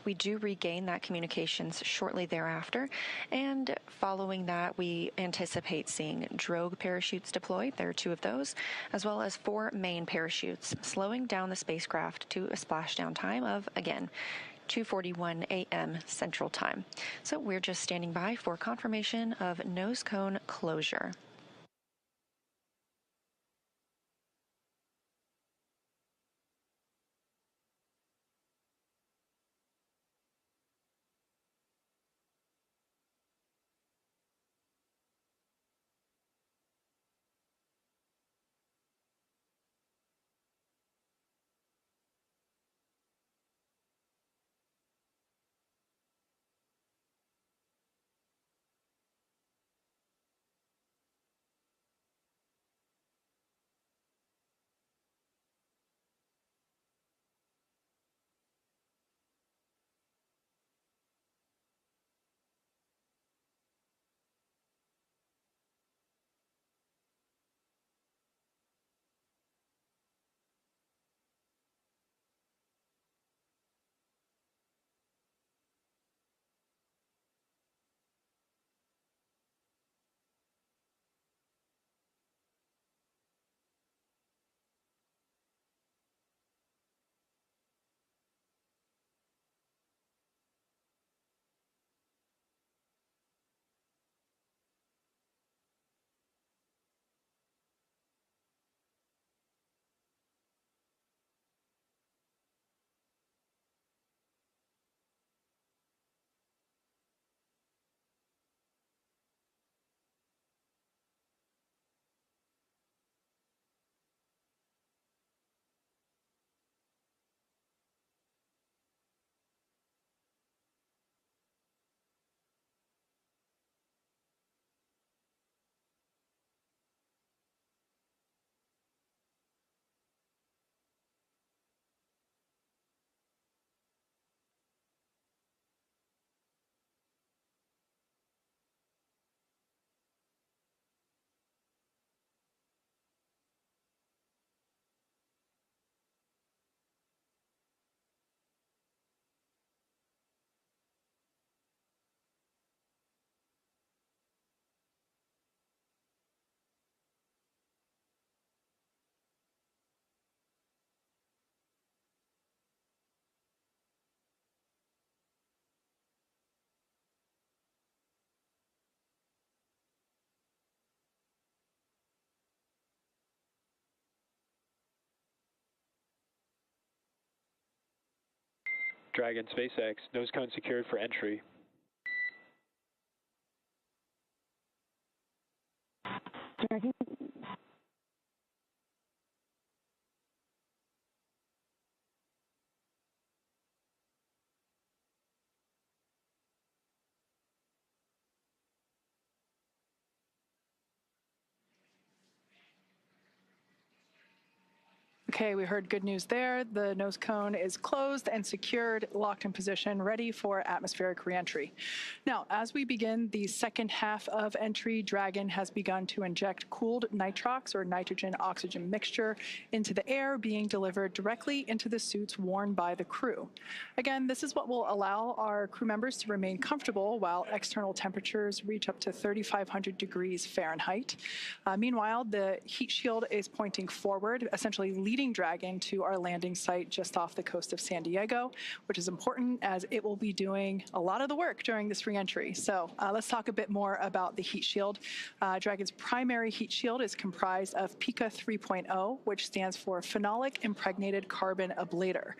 We do regain that communications shortly thereafter, and following that, we anticipate seeing drogue parachutes deployed. There are 2 of those, as well as 4 main parachutes, slowing down the spacecraft to a splashdown time of, again, 2:41 a.m. Central Time. So we're just standing by for confirmation of nose cone closure. Dragon SpaceX, nose cone secured for entry. Dragon. Okay, we heard good news there. The nose cone is closed and secured, locked in position, ready for atmospheric reentry. Now, as we begin the second half of entry, Dragon has begun to inject cooled nitrox or nitrogen-oxygen mixture into the air, being delivered directly into the suits worn by the crew. Again, this is what will allow our crew members to remain comfortable while external temperatures reach up to 3,500 degrees Fahrenheit. Meanwhile, the heat shield is pointing forward, essentially leading Dragon to our landing site just off the coast of San Diego, which is important as it will be doing a lot of the work during this reentry. So let's talk a bit more about the heat shield. Dragon's primary heat shield is comprised of PICA 3.0, which stands for Phenolic Impregnated Carbon Ablator.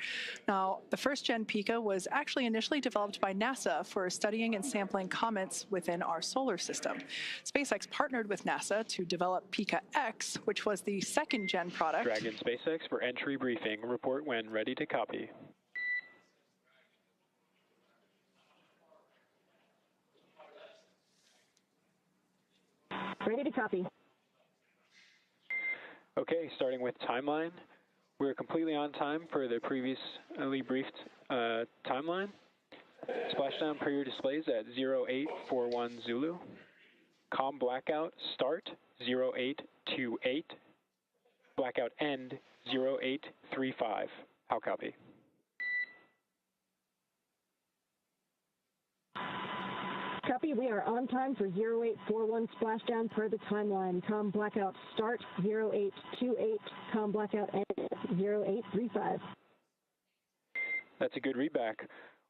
Now, the first-gen PICA was actually initially developed by NASA for studying and sampling comets within our solar system. SpaceX partnered with NASA to develop PICA X, which was the second-gen product. Dragon SpaceX for entry briefing. Report when ready to copy. Ready to copy. Okay, starting with timeline. We're completely on time per the previously briefed timeline. Splashdown period displays at 0841 Zulu. COM blackout start 0828. Blackout end 0835. How copy? Copy, we are on time for 0841 splashdown per the timeline. COM blackout start 0828, COM blackout end 0835. That's a good readback.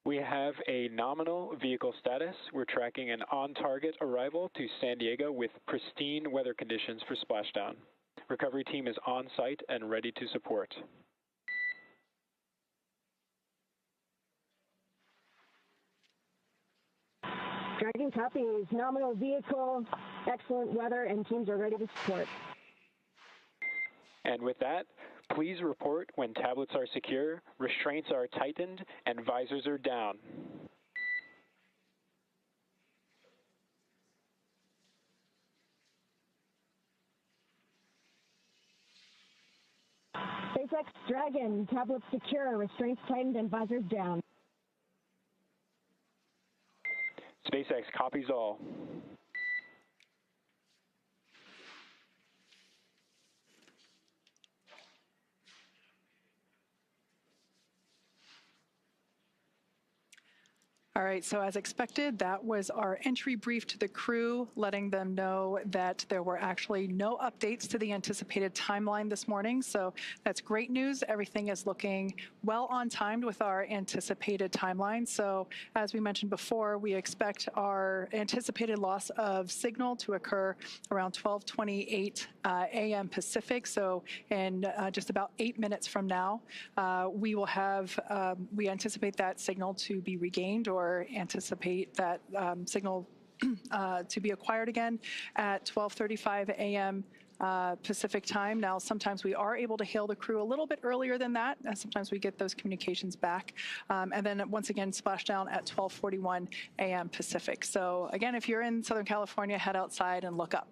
We have a nominal vehicle status. We're tracking an on-target arrival to San Diego with pristine weather conditions for splashdown. Recovery team is on site and ready to support. Dragon copies, nominal vehicle, excellent weather, and teams are ready to support. And with that, please report when tablets are secure, restraints are tightened, and visors are down. SpaceX Dragon, tablets secure, restraints tightened, and visors down. SpaceX copies all. All right, so as expected, that was our entry brief to the crew, letting them know that there were actually no updates to the anticipated timeline this morning. So that's great news. Everything is looking well on timed with our anticipated timeline. So as we mentioned before, we expect our anticipated loss of signal to occur around 12:28 a.m. Pacific. So in just about 8 minutes from now, we will have, we anticipate that signal to be regained or anticipate that signal to be acquired again at 12:35 a.m. Pacific time. Now, sometimes we are able to hail the crew a little bit earlier than that, and sometimes we get those communications back. And then once again, splashdown at 12:41 a.m. Pacific. So again, if you're in Southern California, head outside and look up.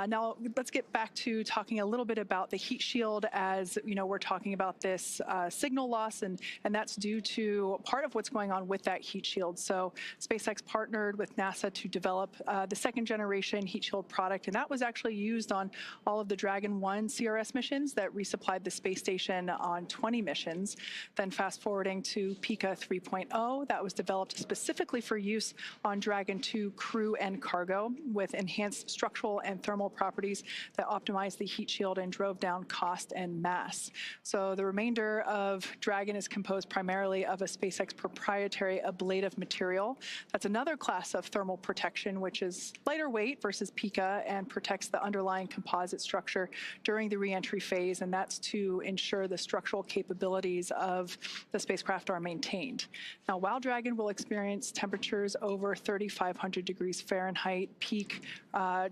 Now, let's get back to talking a little bit about the heat shield. As you know, we're talking about this signal loss, and that's due to part of what's going on with that heat shield. So SpaceX partnered with NASA to develop the second generation heat shield product, and that was actually used on all of the Dragon 1 CRS missions that resupplied the space station on 20 missions. Then fast forwarding to PICA 3.0, that was developed specifically for use on Dragon 2 crew and cargo with enhanced structural and thermal properties that optimized the heat shield and drove down cost and mass. So the remainder of Dragon is composed primarily of a SpaceX proprietary ablative material. That's another class of thermal protection, which is lighter weight versus PICA and protects the underlying composite structure during the reentry phase, and that's to ensure the structural capabilities of the spacecraft are maintained. Now, while Dragon will experience temperatures over 3,500 degrees Fahrenheit peak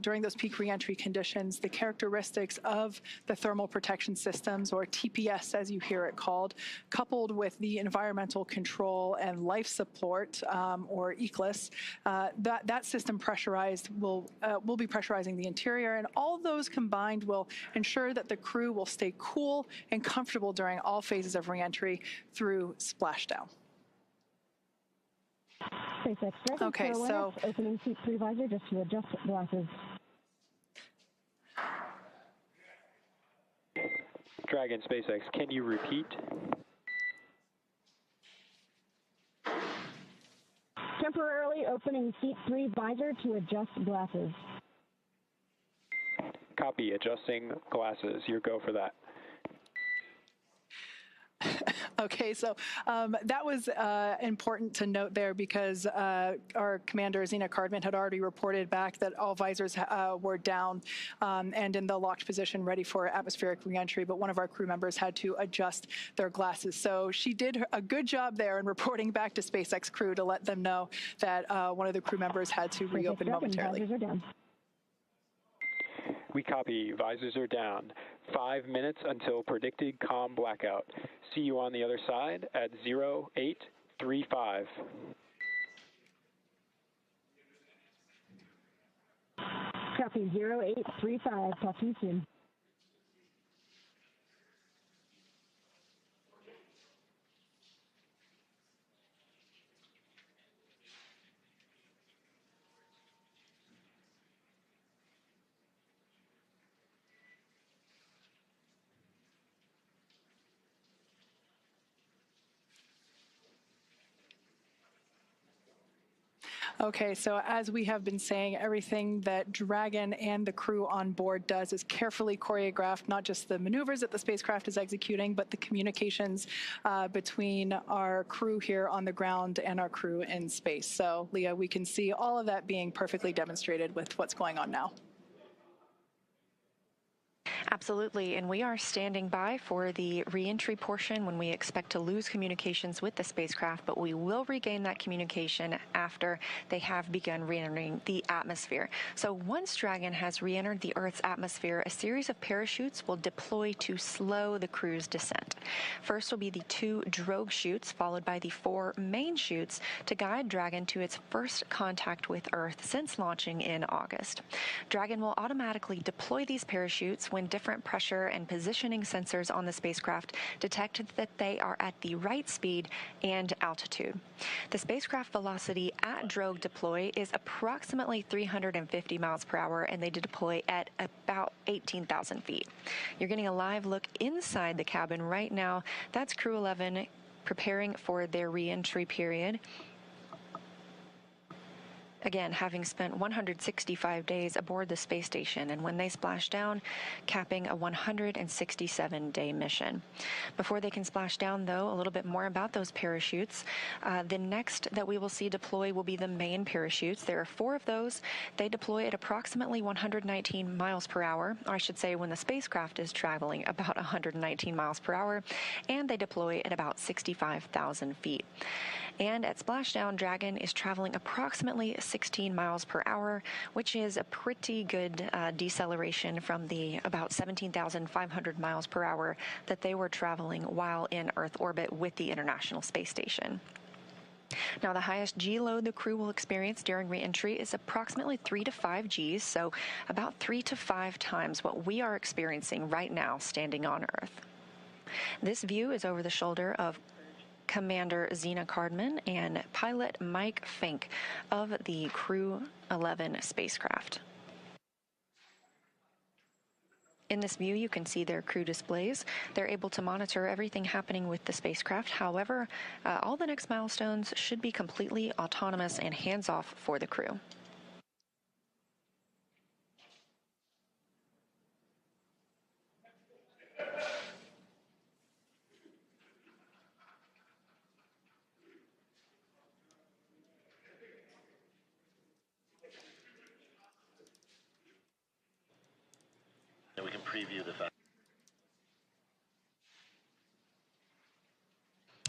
during those peak reentry conditions, the characteristics of the thermal protection systems, or TPS as you hear it called, coupled with the environmental control and life support, or ECLIS, that system pressurized will be pressurizing the interior, and all of those combined will ensure that the crew will stay cool and comfortable during all phases of reentry through splashdown. SpaceX Dragon, Okay, so opening seat 3 visor just to adjust glasses. Dragon, SpaceX, can you repeat? Temporarily opening seat 3 visor to adjust glasses. Copy, adjusting glasses. Your go for that. Okay, so that was important to note there because our commander, Zena Cardman, had already reported back that all visors were down and in the locked position ready for atmospheric reentry, but one of our crew members had to adjust their glasses. So she did a good job there in reporting back to SpaceX crew to let them know that one of the crew members had to reopen momentarily. Visors are down. We copy. Visors are down. 5 minutes until predicted calm blackout. See you on the other side at 0835. Copy 0835. Talk to you soon. Okay, so as we have been saying, everything that Dragon and the crew on board does is carefully choreographed, not just the maneuvers that the spacecraft is executing, but the communications between our crew here on the ground and our crew in space. So, Leah, we can see all of that being perfectly demonstrated with what's going on now. Absolutely, and we are standing by for the reentry portion when we expect to lose communications with the spacecraft, but we will regain that communication after they have begun re-entering the atmosphere. So once Dragon has re-entered the Earth's atmosphere, a series of parachutes will deploy to slow the crew's descent. First will be the 2 drogue chutes, followed by the 4 main chutes to guide Dragon to its first contact with Earth since launching in August. Dragon will automatically deploy these parachutes when different pressure and positioning sensors on the spacecraft detect that they are at the right speed and altitude. The spacecraft velocity at drogue deploy is approximately 350 miles per hour, and they deploy at about 18,000 feet. You're getting a live look inside the cabin right now. That's Crew-11 preparing for their re-entry period. Again, having spent 165 days aboard the space station, and when they splash down, capping a 167-day mission. Before they can splash down, though, a little bit more about those parachutes. The next that we will see deploy will be the main parachutes. There are 4 of those. They deploy at approximately 119 miles per hour, or I should say when the spacecraft is traveling about 119 miles per hour, and they deploy at about 65,000 feet. And at splashdown, Dragon is traveling approximately 16 miles per hour, which is a pretty good deceleration from the about 17,500 miles per hour that they were traveling while in Earth orbit with the International Space Station. Now, the highest G load the crew will experience during re-entry is approximately 3 to 5 Gs, so about 3 to 5 times what we are experiencing right now standing on Earth. This view is over the shoulder of Commander Zena Cardman and pilot Mike Fink of the Crew-11 spacecraft. In this view, you can see their crew displays. They're able to monitor everything happening with the spacecraft. However, all the next milestones should be completely autonomous and hands-off for the crew. And we can preview the fact.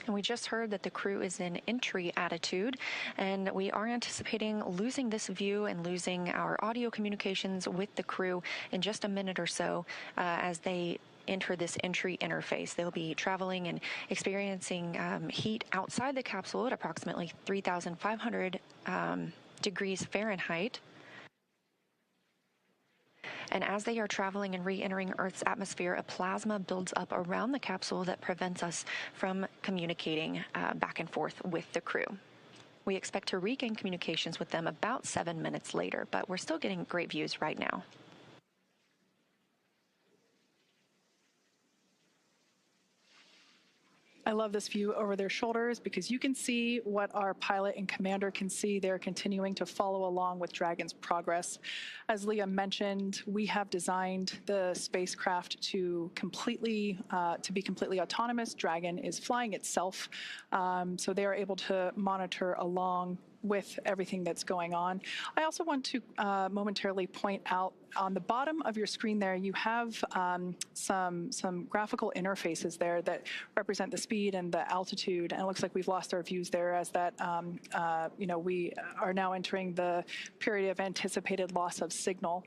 And we just heard that the crew is in entry attitude, and we are anticipating losing this view and losing our audio communications with the crew in just a minute or so as they enter this entry interface. They'll be traveling and experiencing heat outside the capsule at approximately 3,500 degrees Fahrenheit. And as they are traveling and re-entering Earth's atmosphere, a plasma builds up around the capsule that prevents us from communicating back and forth with the crew. We expect to regain communications with them about 7 minutes later, but we're still getting great views right now. I love this view over their shoulders because you can see what our pilot and commander can see. They're continuing to follow along with Dragon's progress. As Leah mentioned, we have designed the spacecraft to be completely autonomous. Dragon is flying itself, so they are able to monitor along with everything that's going on. I also want to momentarily point out on the bottom of your screen there, you have some graphical interfaces there that represent the speed and the altitude. And it looks like we've lost our views there as that, we are now entering the period of anticipated loss of signal.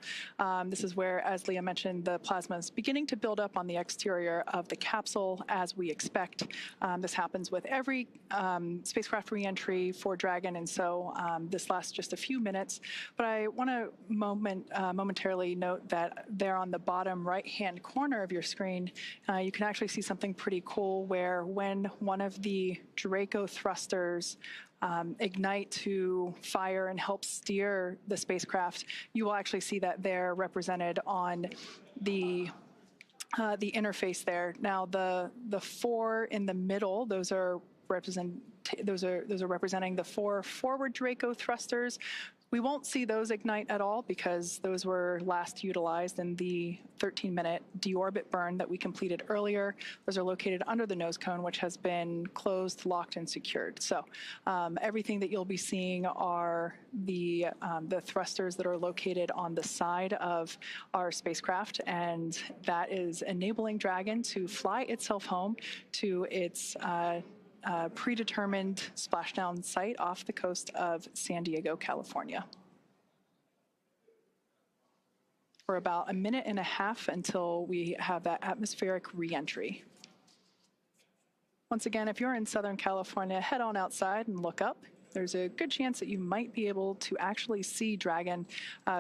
This is where, as Leah mentioned, the plasma is beginning to build up on the exterior of the capsule as we expect. This happens with every spacecraft reentry for Dragon, and so this lasts just a few minutes. But I want to momentarily note that there on the bottom right-hand corner of your screen, you can actually see something pretty cool where when one of the Draco thrusters ignite to fire and help steer the spacecraft, you will actually see that they're represented on the interface there. Now, the four in the middle, those are representing the 4 forward Draco thrusters. We won't see those ignite at all because those were last utilized in the 13-minute deorbit burn that we completed earlier. Those are located under the nose cone, which has been closed, locked, and secured. So everything that you'll be seeing are the thrusters that are located on the side of our spacecraft, and that is enabling Dragon to fly itself home to its predetermined splashdown site off the coast of San Diego, California. For about a minute and a half until we have that atmospheric reentry. Once again, if you're in Southern California, head on outside and look up. There's a good chance that you might be able to actually see Dragon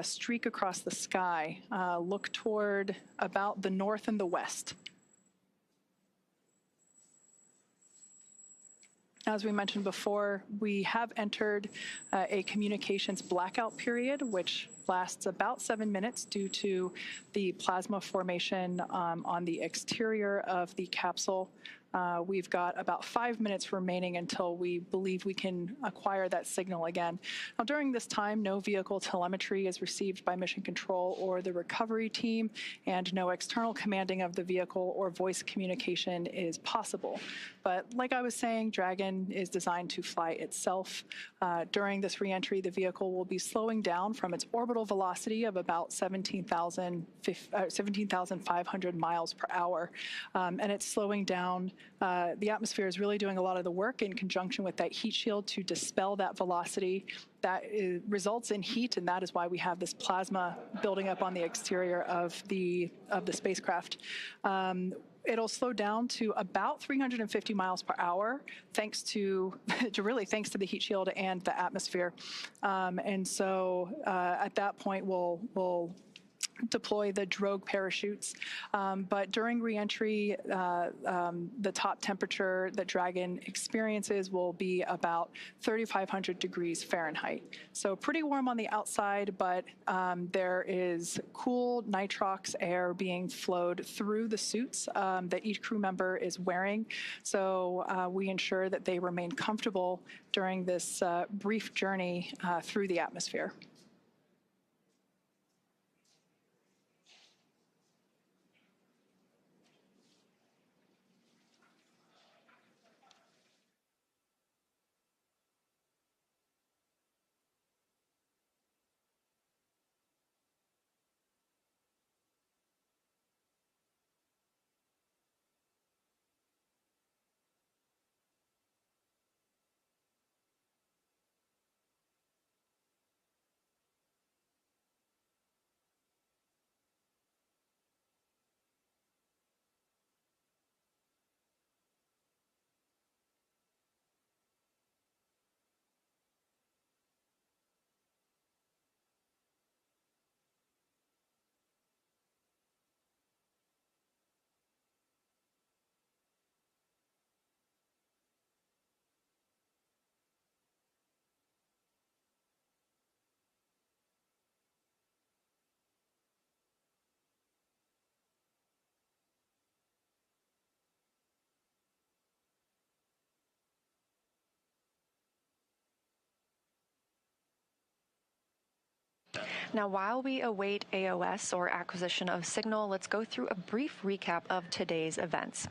streak across the sky, look toward about the north and the west. As we mentioned before, we have entered a communications blackout period, which lasts about 7 minutes due to the plasma formation on the exterior of the capsule. We've got about 5 minutes remaining until we believe we can acquire that signal again. Now, during this time, no vehicle telemetry is received by Mission Control or the recovery team, and no external commanding of the vehicle or voice communication is possible. But like I was saying, Dragon is designed to fly itself. During this reentry, the vehicle will be slowing down from its orbital velocity of about 17,500 miles per hour, and it's slowing down. The atmosphere is really doing a lot of the work in conjunction with that heat shield to dispel that velocity. That results in heat, and that is why we have this plasma building up on the exterior of the spacecraft. It'll slow down to about 350 miles per hour, thanks to thanks to the heat shield and the atmosphere. And so at that point, we'll deploy the drogue parachutes. But during reentry, the top temperature that Dragon experiences will be about 3,500 degrees Fahrenheit. So pretty warm on the outside, but there is cool nitrox air being flowed through the suits that each crew member is wearing. So we ensure that they remain comfortable during this brief journey through the atmosphere. Now, while we await AOS, or acquisition of signal, let's go through a brief recap of today's events.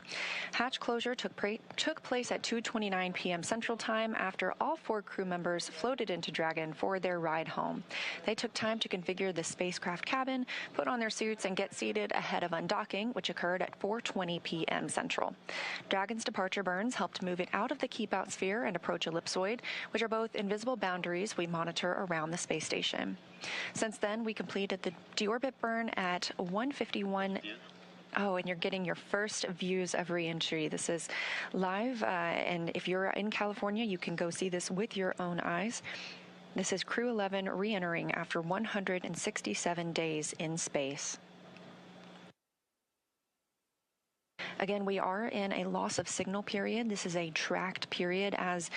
Hatch closure took place at 2:29 p.m. Central Time after all 4 crew members floated into Dragon for their ride home. They took time to configure the spacecraft cabin, put on their suits, and get seated ahead of undocking, which occurred at 4:20 p.m. Central. Dragon's departure burns helped move it out of the keep-out sphere and approach ellipsoid, which are both invisible boundaries we monitor around the space station. Since then, we completed the deorbit burn at 1:51. Oh, and you're getting your first views of re-entry. This is live, and if you're in California, you can go see this with your own eyes. This is Crew-11 re-entering after 167 days in space. Again, we are in a loss of signal period. This is a tracked period as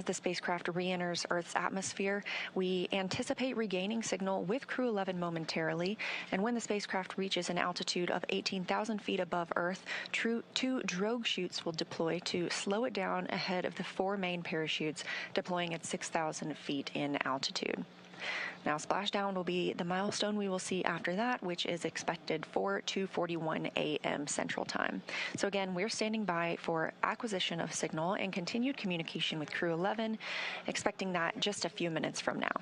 the spacecraft re-enters Earth's atmosphere. We anticipate regaining signal with Crew-11 momentarily, and when the spacecraft reaches an altitude of 18,000 feet above Earth, 2 drogue chutes will deploy to slow it down ahead of the 4 main parachutes deploying at 6,000 feet in altitude. Now, splashdown will be the milestone we will see after that, which is expected for 2:41 a.m. Central Time. So again, we're standing by for acquisition of signal and continued communication with Crew-11, expecting that just a few minutes from now.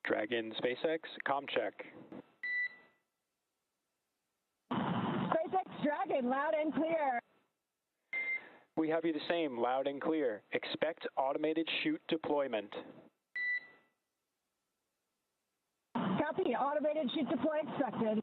Dragon SpaceX, comm check. SpaceX Dragon, loud and clear. We have you the same, loud and clear. Expect automated chute deployment. Copy, automated chute deploy expected.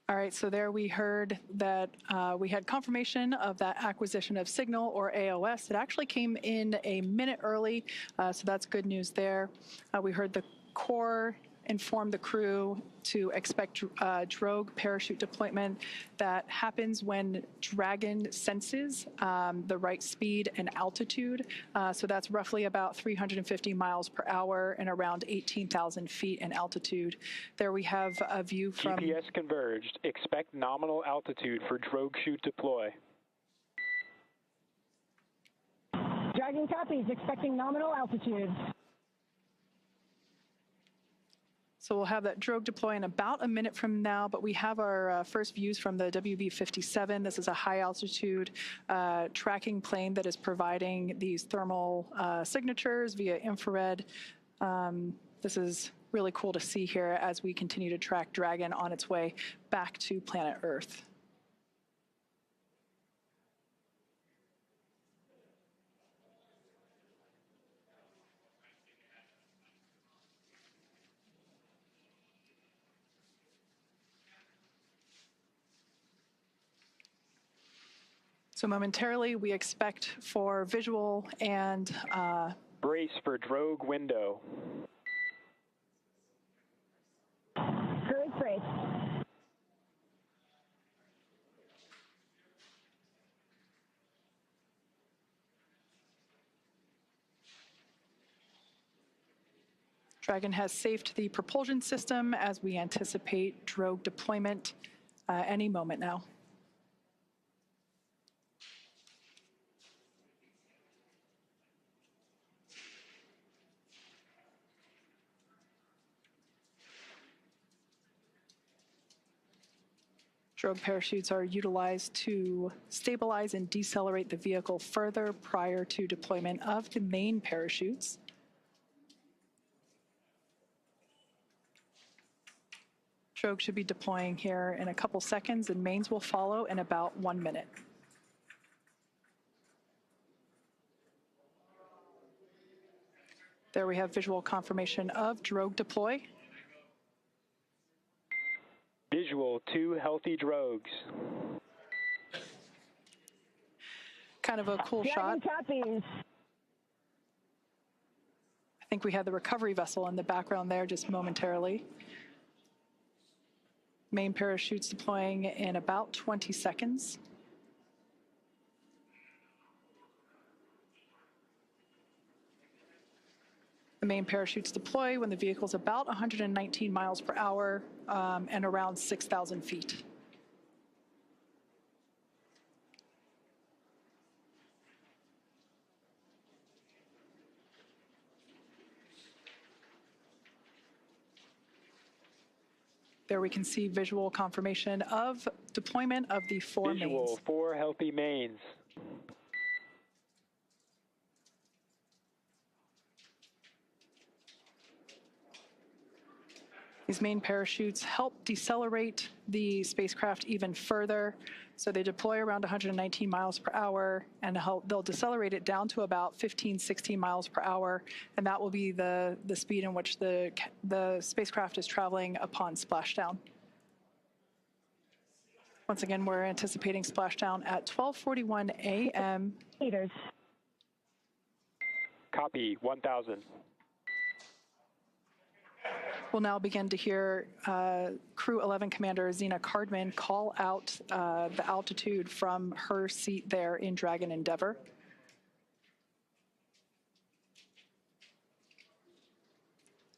All right, so there we heard that we had confirmation of that acquisition of signal, or AOS. It actually came in a minute early, so that's good news there. We heard the core inform the crew to expect drogue parachute deployment that happens when Dragon senses the right speed and altitude. So that's roughly about 350 miles per hour and around 18,000 feet in altitude. There we have a view from... GPS converged. Expect nominal altitude for drogue chute deploy. Dragon copies, expecting nominal altitude. So we'll have that drogue deploy in about a minute from now, but we have our first views from the WB-57. This is a high-altitude tracking plane that is providing these thermal signatures via infrared. This is really cool to see here as we continue to track Dragon on its way back to planet Earth. So momentarily, we expect for visual and... Brace for drogue window. Drogue brace. Dragon has safed the propulsion system as we anticipate drogue deployment any moment now. Drogue parachutes are utilized to stabilize and decelerate the vehicle further prior to deployment of the main parachutes. Drogue should be deploying here in a couple seconds, and mains will follow in about 1 minute. There we have visual confirmation of Drogue deploy. Visual, 2 healthy drogues. Kind of a cool Dragon shot. copies. I think we had the recovery vessel in the background there just momentarily. Main parachutes deploying in about 20 seconds. The main parachutes deploy when the vehicle is about 119 miles per hour and around 6,000 feet. There we can see visual confirmation of deployment of the 4 Visual, mains. 4 healthy mains. These main parachutes help decelerate the spacecraft even further. So they deploy around 119 miles per hour, and they'll decelerate it down to about 15, 16 miles per hour. And that will be the speed in which the spacecraft is traveling upon splashdown. Once again, we're anticipating splashdown at 12:41 a.m. Meters. Copy, 1,000. We'll now begin to hear Crew-11 Commander Zena Cardman call out the altitude from her seat there in Dragon Endeavour.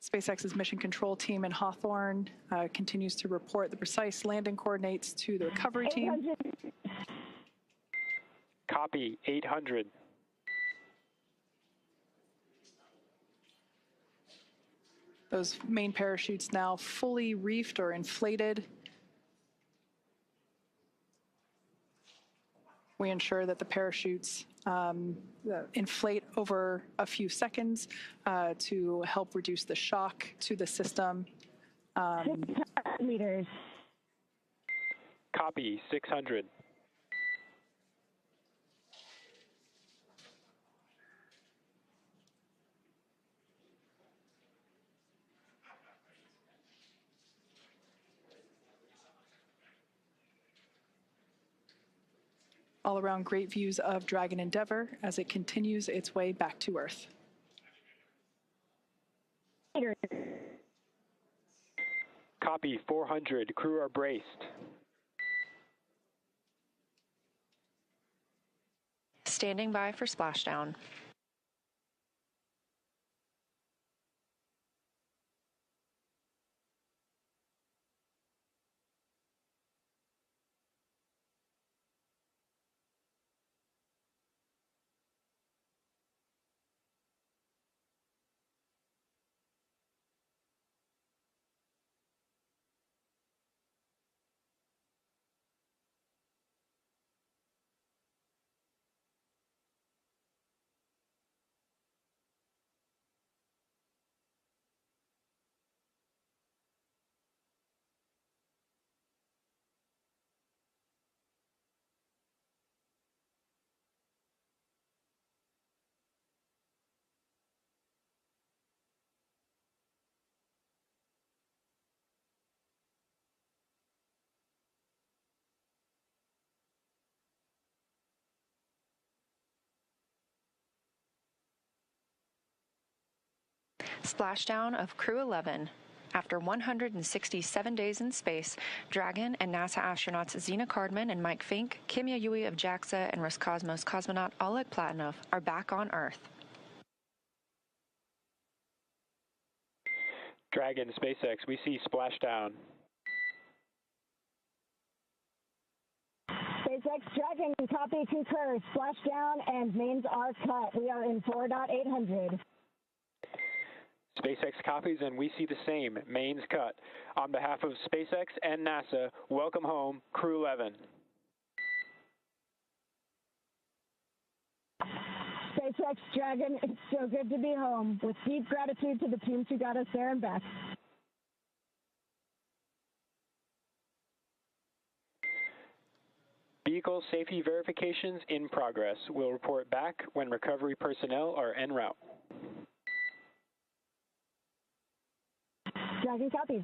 SpaceX's mission control team in Hawthorne continues to report the precise landing coordinates to the recovery team. 800. Copy, 800. Those main parachutes now fully reefed or inflated. We ensure that the parachutes inflate over a few seconds to help reduce the shock to the system. 600 meters. Copy, 600. All around great views of Dragon Endeavour as it continues its way back to Earth. Meters. Copy, 400. Crew are braced. Standing by for splashdown. Splashdown of Crew-11. After 167 days in space, Dragon and NASA astronauts Zena Cardman and Mike Fink, Kimya Yui of JAXA, and Roscosmos cosmonaut Oleg Platonov are back on Earth. Dragon, SpaceX, we see splashdown. SpaceX Dragon, copy, concur. Splashdown and mains are cut. We are in 4.800. SpaceX copies, and we see the same. Mains cut. On behalf of SpaceX and NASA, welcome home, Crew-11. SpaceX Dragon, it's so good to be home. With deep gratitude to the teams who got us there and back. Vehicle safety verifications in progress. We'll report back when recovery personnel are en route. Dragon copies.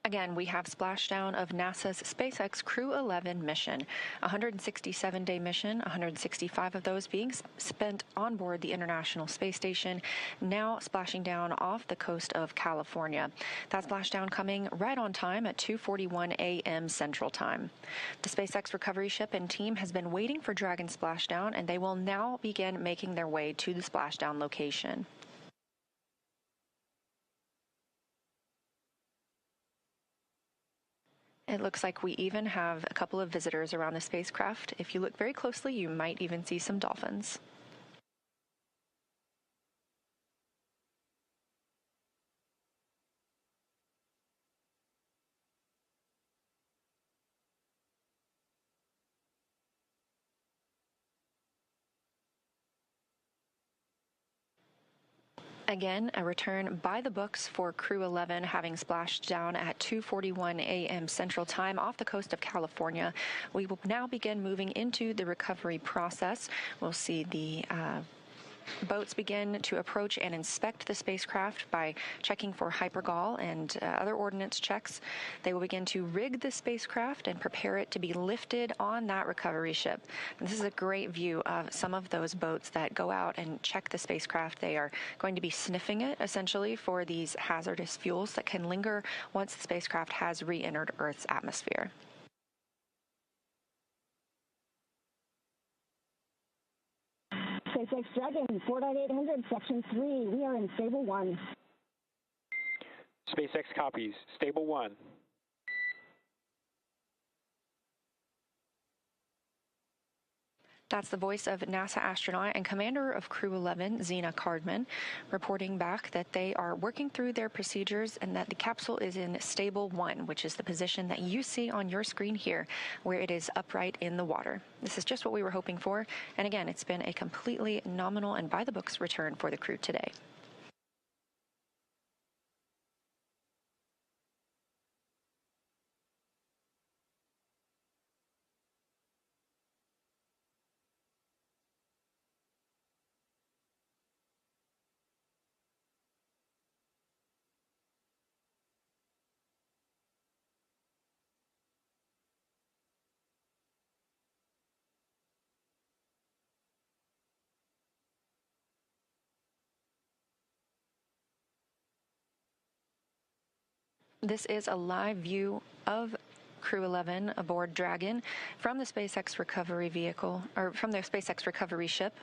Again, we have splashdown of NASA's SpaceX Crew-11 mission, a 167-day mission, 165 of those being spent on board the International Space Station, now splashing down off the coast of California. That splashdown coming right on time at 2:41 a.m. Central Time. The SpaceX recovery ship and team has been waiting for Dragon splashdown, and they will now begin making their way to the splashdown location. It looks like we even have a couple of visitors around the spacecraft. If you look very closely, you might even see some dolphins. Again, a return by the books for Crew-11, having splashed down at 2:41 a.m. Central Time off the coast of California. We will now begin moving into the recovery process. We'll see the boats begin to approach and inspect the spacecraft by checking for hypergol and other ordnance checks. They will begin to rig the spacecraft and prepare it to be lifted on that recovery ship. And this is a great view of some of those boats that go out and check the spacecraft. They are going to be sniffing it, essentially, for these hazardous fuels that can linger once the spacecraft has re-entered Earth's atmosphere. SpaceX Dragon 49800, Section 3. We are in Stable 1. SpaceX copies. Stable 1. That's the voice of NASA astronaut and commander of Crew-11, Zena Cardman, reporting back that they are working through their procedures and that the capsule is in Stable 1, which is the position that you see on your screen here, where it is upright in the water. This is just what we were hoping for, and again, it's been a completely nominal and by-the-books return for the crew today. This is a live view of Crew-11 aboard Dragon from the SpaceX recovery vehicle, or from their SpaceX recovery ship.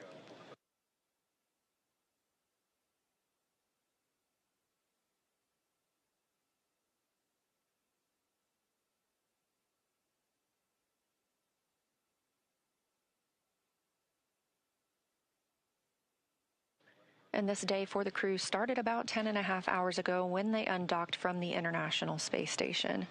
And this day for the crew started about 10.5 hours ago when they undocked from the International Space Station.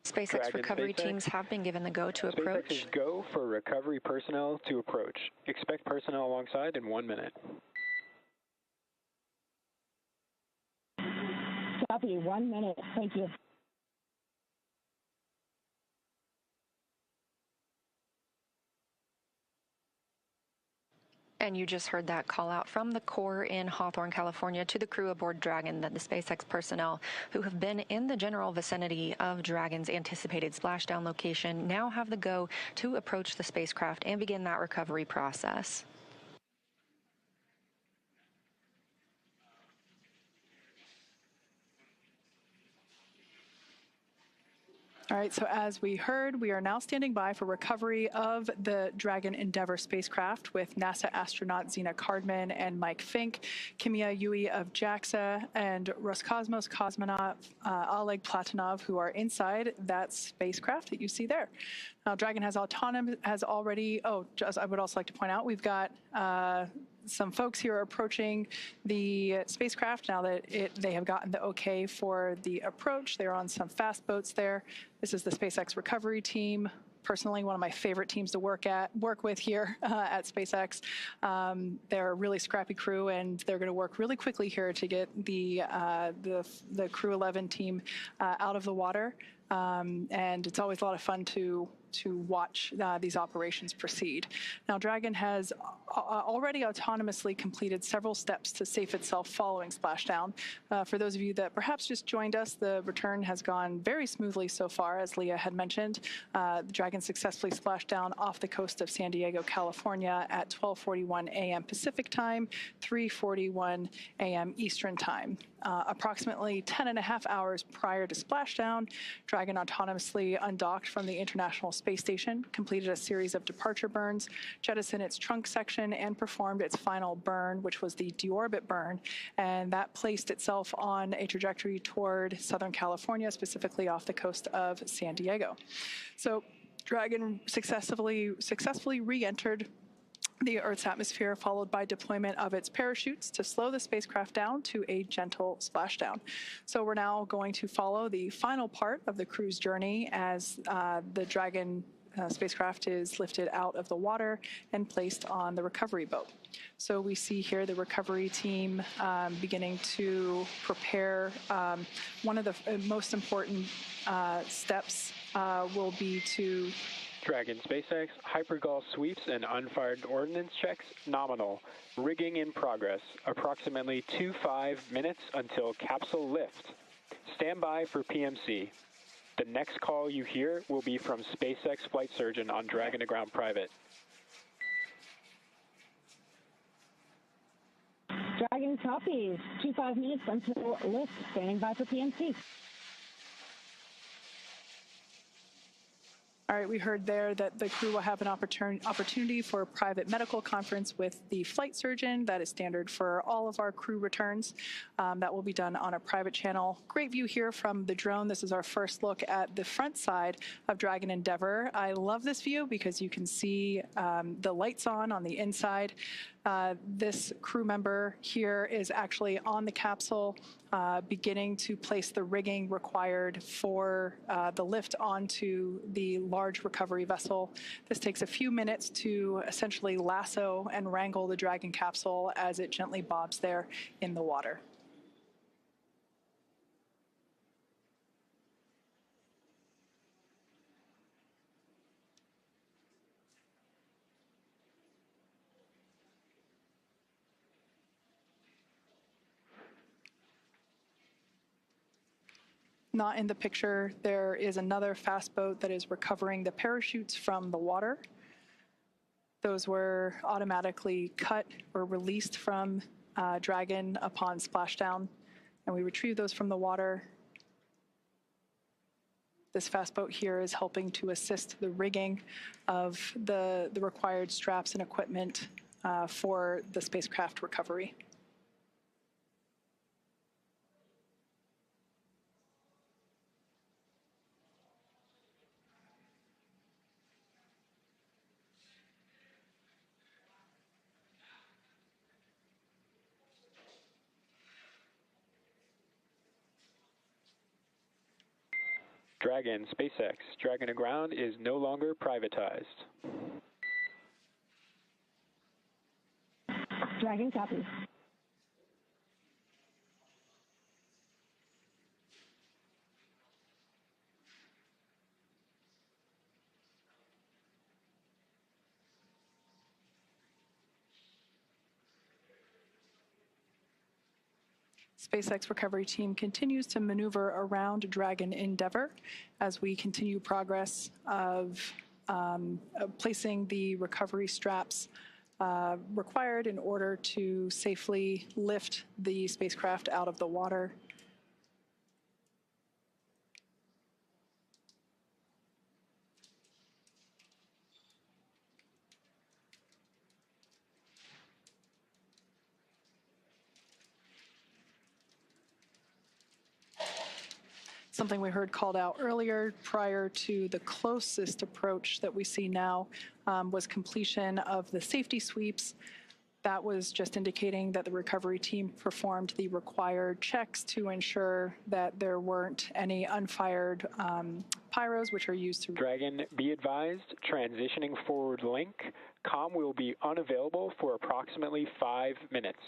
SpaceX recovery teams have been given the go to approach. SpaceX is go for recovery personnel to approach. Expect personnel alongside in 1 minute. Copy, 1 minute. Thank you. And you just heard that call out from the Corps in Hawthorne, California, to the crew aboard Dragon, that the SpaceX personnel who have been in the general vicinity of Dragon's anticipated splashdown location now have the go to approach the spacecraft and begin that recovery process. All right, so as we heard, we are now standing by for recovery of the Dragon Endeavour spacecraft with NASA astronaut Zena Cardman and Mike Fink, Kimia Yui of JAXA, and Roscosmos cosmonaut Oleg Platonov, who are inside that spacecraft that you see there. Now, Dragon has already, I would also like to point out, we've got some folks here are approaching the spacecraft now that they have gotten the okay for the approach. They're on some fast boats there. This is the SpaceX recovery team. Personally, one of my favorite teams to work with here at SpaceX. They're a really scrappy crew, and they're going to work really quickly here to get the Crew-11 team out of the water. And it's always a lot of fun to watch these operations proceed. Now, Dragon has already autonomously completed several steps to safe itself following splashdown. For those of you that perhaps just joined us, the return has gone very smoothly so far, as Leah had mentioned. The Dragon successfully splashed down off the coast of San Diego, California at 12:41 a.m. Pacific time, 3:41 a.m. Eastern time. Approximately 10.5 hours prior to splashdown, Dragon autonomously undocked from the International Space Station, completed a series of departure burns, jettisoned its trunk section, and performed its final burn, which was the deorbit burn, and that placed itself on a trajectory toward Southern California, specifically off the coast of San Diego. So Dragon successfully re-entered the Earth's atmosphere, followed by deployment of its parachutes to slow the spacecraft down to a gentle splashdown. So we're now going to follow the final part of the crew's journey as the Dragon spacecraft is lifted out of the water and placed on the recovery boat. So we see here the recovery team beginning to prepare. One of the most important steps will be to Dragon SpaceX, hypergol sweeps and unfired ordnance checks, nominal. Rigging in progress, approximately 2.5 minutes until capsule lift. Stand by for PMC. The next call you hear will be from SpaceX flight surgeon on Dragon to Ground Private. Dragon copies. 2.5 minutes until lift. Standing by for PMC. All right, we heard there that the crew will have an opportunity for a private medical conference with the flight surgeon. That is standard for all of our crew returns. That will be done on a private channel. Great view here from the drone. This is our first look at the front side of Dragon Endeavour. I love this view because you can see the lights on the inside. This crew member here is actually on the capsule, beginning to place the rigging required for the lift onto the large recovery vessel. This takes a few minutes to essentially lasso and wrangle the Dragon capsule as it gently bobs there in the water. Not in the picture, there is another fast boat that is recovering the parachutes from the water. Those were automatically cut or released from Dragon upon splashdown, and we retrieved those from the water. This fast boat here is helping to assist the rigging of the required straps and equipment for the spacecraft recovery. Dragon SpaceX, Dragon to Ground is no longer privatized. Dragon copies. SpaceX recovery team continues to maneuver around Dragon Endeavour as we continue progress of placing the recovery straps required in order to safely lift the spacecraft out of the water. Something we heard called out earlier prior to the closest approach that we see now was completion of the safety sweeps That was just indicating that the recovery team performed the required checks to ensure that there weren't any unfired pyros, which are used to... Dragon, be advised, transitioning forward link. Comm will be unavailable for approximately 5 minutes.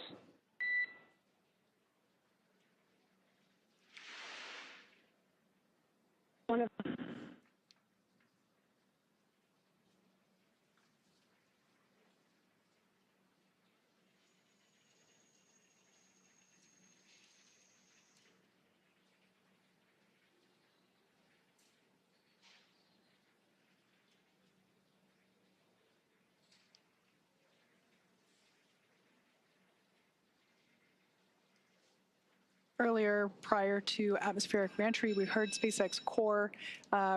Earlier, prior to atmospheric reentry, we heard SpaceX Core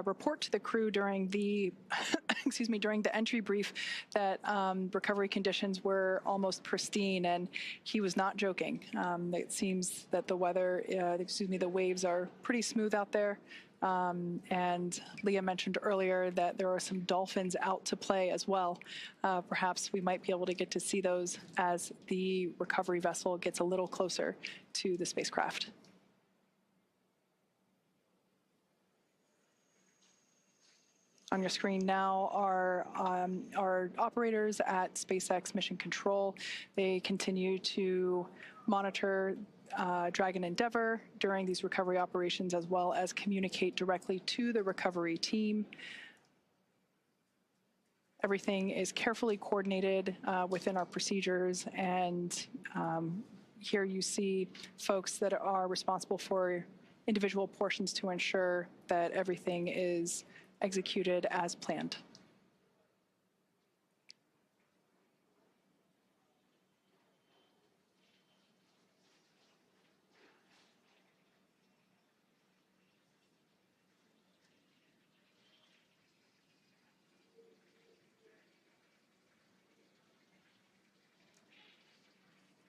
report to the crew during the, during the entry brief that recovery conditions were almost pristine, and he was not joking. It seems that the weather, the waves are pretty smooth out there. And Leah mentioned earlier that there are some dolphins out to play as well. Perhaps we might be able to get to see those as the recovery vessel gets a little closer to the spacecraft. On your screen now are our operators at SpaceX Mission Control. They continue to monitor Dragon Endeavour during these recovery operations, as well as communicate directly to the recovery team. Everything is carefully coordinated within our procedures, and here you see folks that are responsible for individual portions to ensure that everything is executed as planned.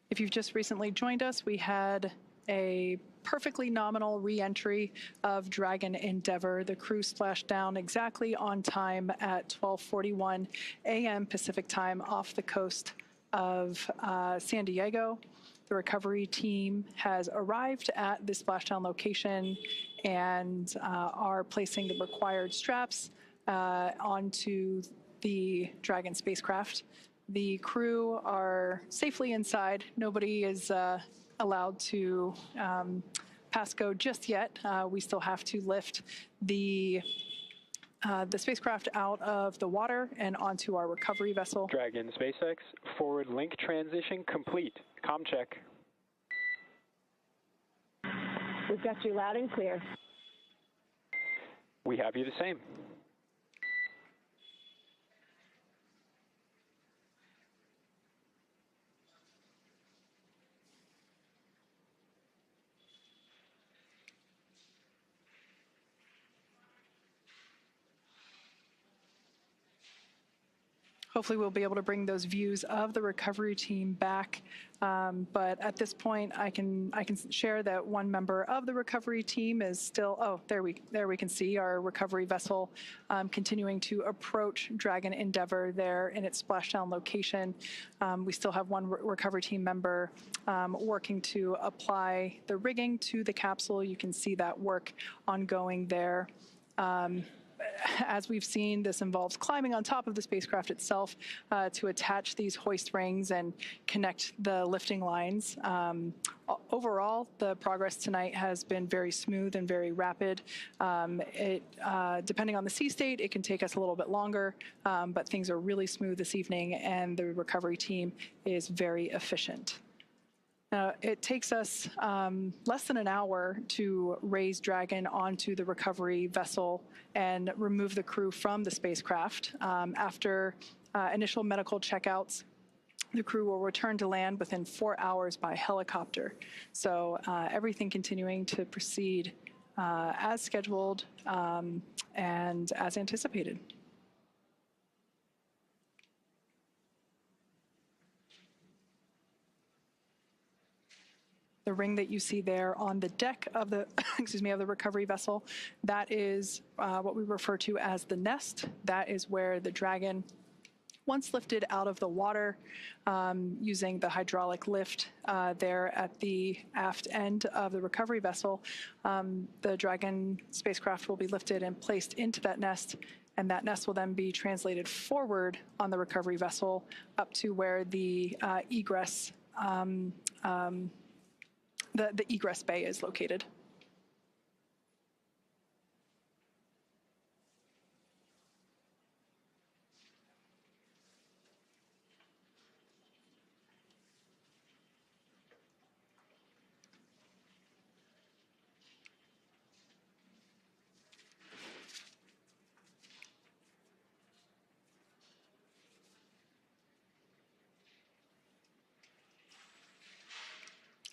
If you've just recently joined us, we had a perfectly nominal re-entry of Dragon Endeavour. The crew splashed down exactly on time at 12:41 a.m. Pacific time off the coast of San Diego. The recovery team has arrived at the splashdown location and are placing the required straps onto the Dragon spacecraft. The crew are safely inside. Nobody is allowed to pass go just yet. We still have to lift the spacecraft out of the water and onto our recovery vessel. Dragon SpaceX, forward link transition complete. Comm check. We've got you loud and clear. We have you the same. Hopefully we'll be able to bring those views of the recovery team back. But at this point, I can share that one member of the recovery team is still, oh, there we can see our recovery vessel continuing to approach Dragon Endeavour there in its splashdown location. We still have one recovery team member working to apply the rigging to the capsule. You can see that work ongoing there. As we've seen, this involves climbing on top of the spacecraft itself to attach these hoist rings and connect the lifting lines. Overall, the progress tonight has been very smooth and very rapid. Depending on the sea state, it can take us a little bit longer, but things are really smooth this evening, and the recovery team is very efficient. It takes us less than an hour to raise Dragon onto the recovery vessel and remove the crew from the spacecraft. After initial medical checkouts, the crew will return to land within 4 hours by helicopter. So everything continuing to proceed as scheduled and as anticipated. The ring that you see there on the deck of the, of the recovery vessel, that is what we refer to as the nest. That is where the Dragon Once lifted out of the water using the hydraulic lift there at the aft end of the recovery vessel, the Dragon spacecraft will be lifted and placed into that nest, and that nest will then be translated forward on the recovery vessel up to where the egress the egress bay is located.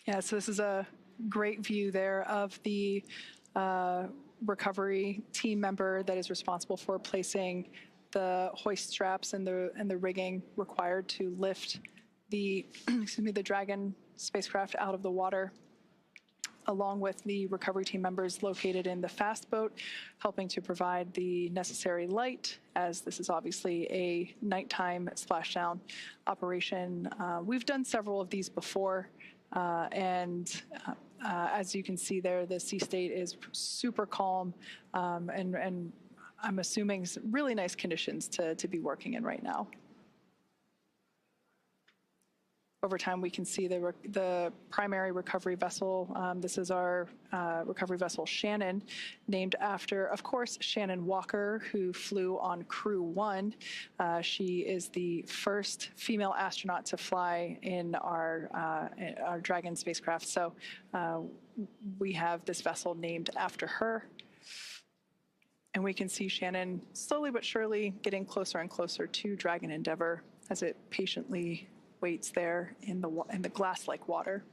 Yeah, so this is a great view there of the recovery team member that is responsible for placing the hoist straps and the rigging required to lift the the Dragon spacecraft out of the water, along with the recovery team members located in the fast boat, helping to provide the necessary light, as this is obviously a nighttime splashdown operation. We've done several of these before. As you can see there, the sea state is super calm, and I'm assuming really nice conditions to be working in right now. Over time, we can see the primary recovery vessel. This is our recovery vessel Shannon, named after, of course, Shannon Walker, who flew on Crew-11. She is the first female astronaut to fly in our Dragon spacecraft. So we have this vessel named after her. And we can see Shannon slowly but surely getting closer and closer to Dragon Endeavour as it patiently waits there in the glass-like water.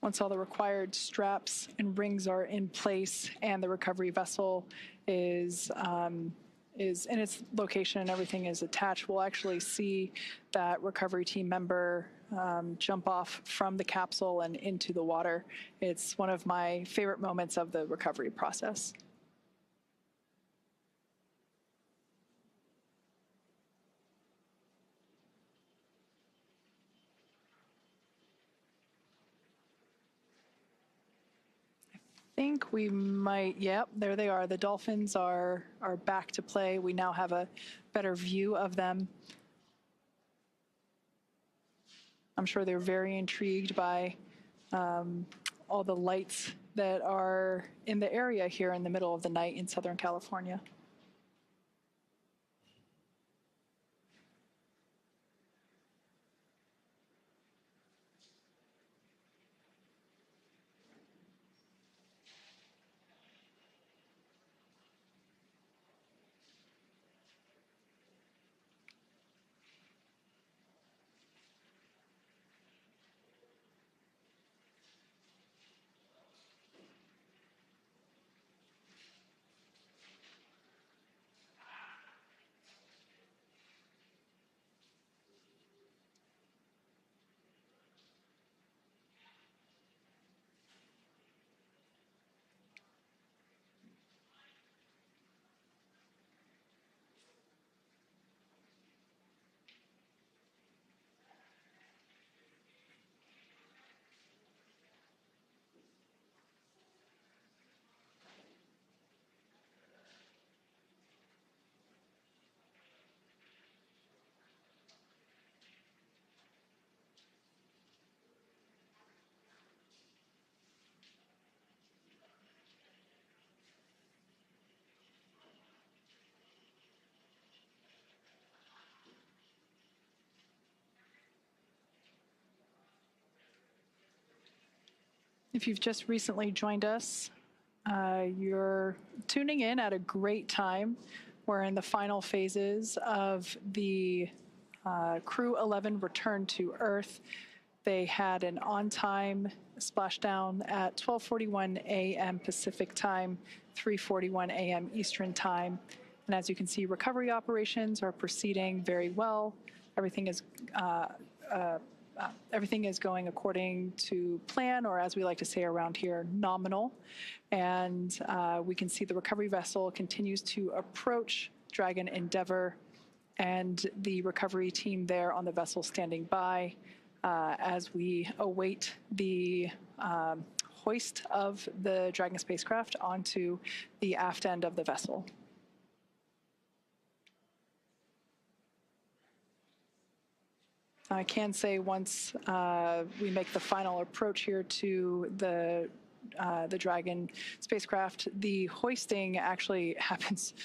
Once all the required straps and rings are in place and the recovery vessel is in its location and everything is attached, we'll actually see that recovery team member jump off from the capsule and into the water. It's one of my favorite moments of the recovery process. I think we might, yep, there they are. The dolphins are back to play. We now have a better view of them. I'm sure they're very intrigued by all the lights that are in the area here in the middle of the night in Southern California. If you've just recently joined us, you're tuning in at a great time. We're in the final phases of the Crew-11 return to Earth. They had an on-time splashdown at 12:41 a.m. Pacific time, 3:41 a.m. Eastern time. And as you can see, recovery operations are proceeding very well. Everything is going according to plan, or as we like to say around here, nominal. And we can see the recovery vessel continues to approach Dragon Endeavour, and the recovery team there on the vessel standing by as we await the hoist of the Dragon spacecraft onto the aft end of the vessel. I can say once we make the final approach here to the Dragon spacecraft, the hoisting actually happens.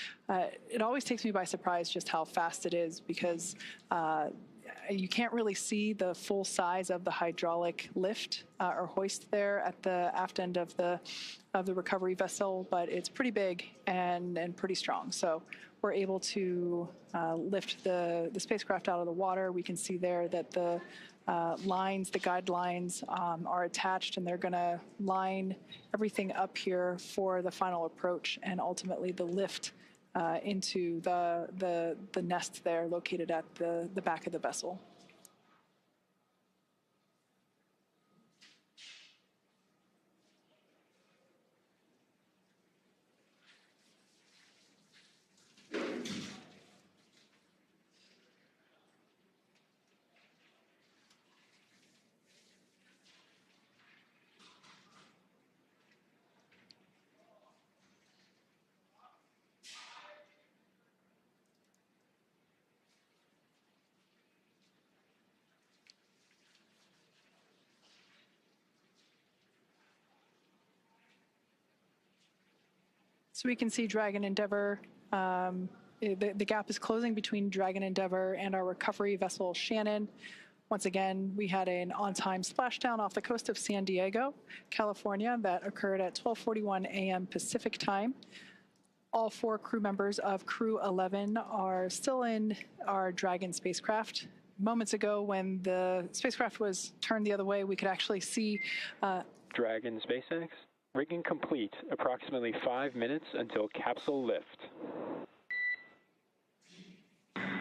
It always takes me by surprise just how fast it is, because you can't really see the full size of the hydraulic lift or hoist there at the aft end of the recovery vessel, but it's pretty big and pretty strong. So we're able to lift the spacecraft out of the water. We can see there that the lines, the guidelines are attached, and they're going to line everything up here for the final approach and ultimately the lift into the nest there located at the back of the vessel. So we can see Dragon Endeavour. The gap is closing between Dragon Endeavour and our recovery vessel Shannon. Once again, we had an on-time splashdown off the coast of San Diego, California, that occurred at 12:41 a.m. Pacific time. All 4 crew members of Crew-11 are still in our Dragon spacecraft. Moments ago, when the spacecraft was turned the other way, we could actually see Dragon SpaceX, rigging complete. Approximately 5 minutes until capsule lift.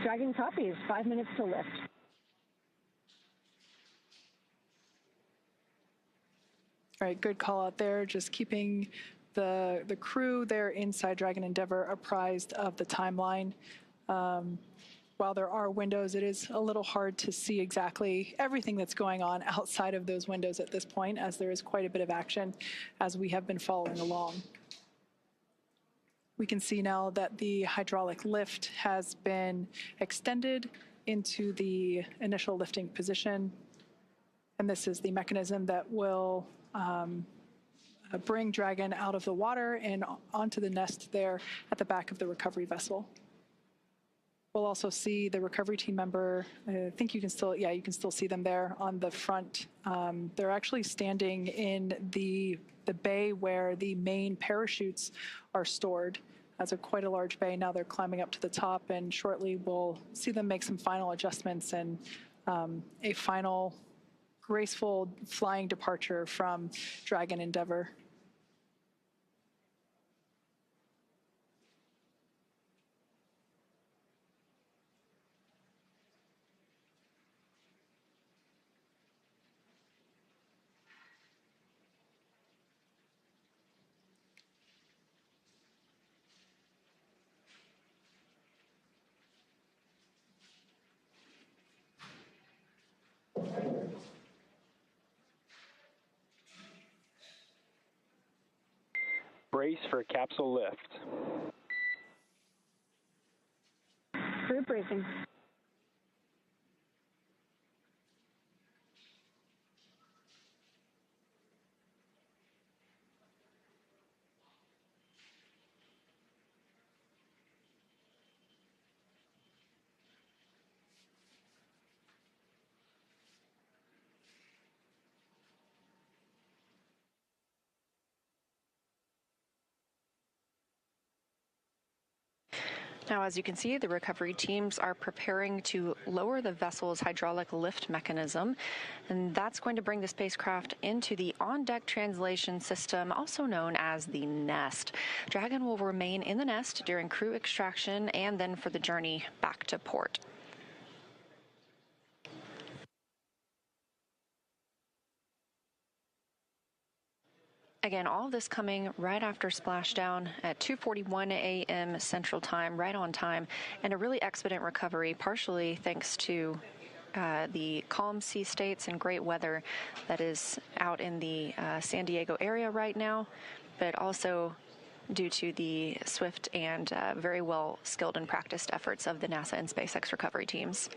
Dragon copies. 5 minutes to lift. All right, good call out there. Just keeping the crew there inside Dragon Endeavour apprised of the timeline. While there are windows, it is a little hard to see exactly everything that's going on outside of those windows at this point, as there is quite a bit of action as we have been following along. We can see now that the hydraulic lift has been extended into the initial lifting position, and this is the mechanism that will bring Dragon out of the water and onto the nest there at the back of the recovery vessel. We'll also see the recovery team member. I think you can still, yeah, you can still see them there on the front. They're actually standing in the bay where the main parachutes are stored. That's quite a large bay. Now they're climbing up to the top, and shortly we'll see them make some final adjustments and a final graceful flying departure from Dragon Endeavour. Brace for capsule lift. Crew bracing. Now, as you can see, the recovery teams are preparing to lower the vessel's hydraulic lift mechanism, and that's going to bring the spacecraft into the on-deck translation system, also known as the nest. Dragon will remain in the nest during crew extraction and then for the journey back to port. Again, all of this coming right after splashdown at 2:41 a.m. Central Time, right on time, and a really expedient recovery, partially thanks to the calm sea states and great weather that is out in the San Diego area right now, but also due to the swift and very well skilled and practiced efforts of the NASA and SpaceX recovery teams.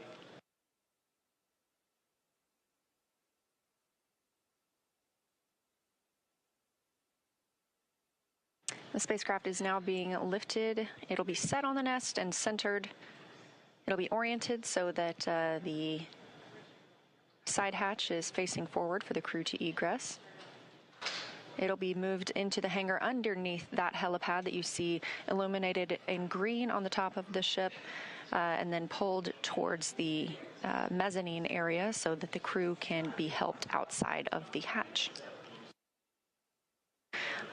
The spacecraft is now being lifted. It'll be set on the nest and centered. It'll be oriented so that the side hatch is facing forward for the crew to egress. It'll be moved into the hangar underneath that helipad that you see illuminated in green on the top of the ship, and then pulled towards the mezzanine area so that the crew can be helped outside of the hatch.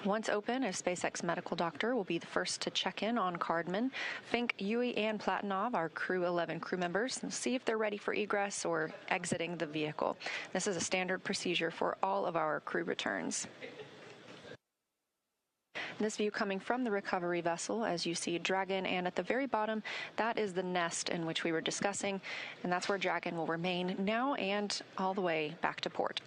Once open, a SpaceX medical doctor will be the first to check in on Cardman. Fink, Yui, and Platonov are Crew-11 crew members and see if they're ready for egress or exiting the vehicle. This is a standard procedure for all of our crew returns. This view coming from the recovery vessel, as you see Dragon, and at the very bottom, that is the nest in which we were discussing, and that's where Dragon will remain now and all the way back to port.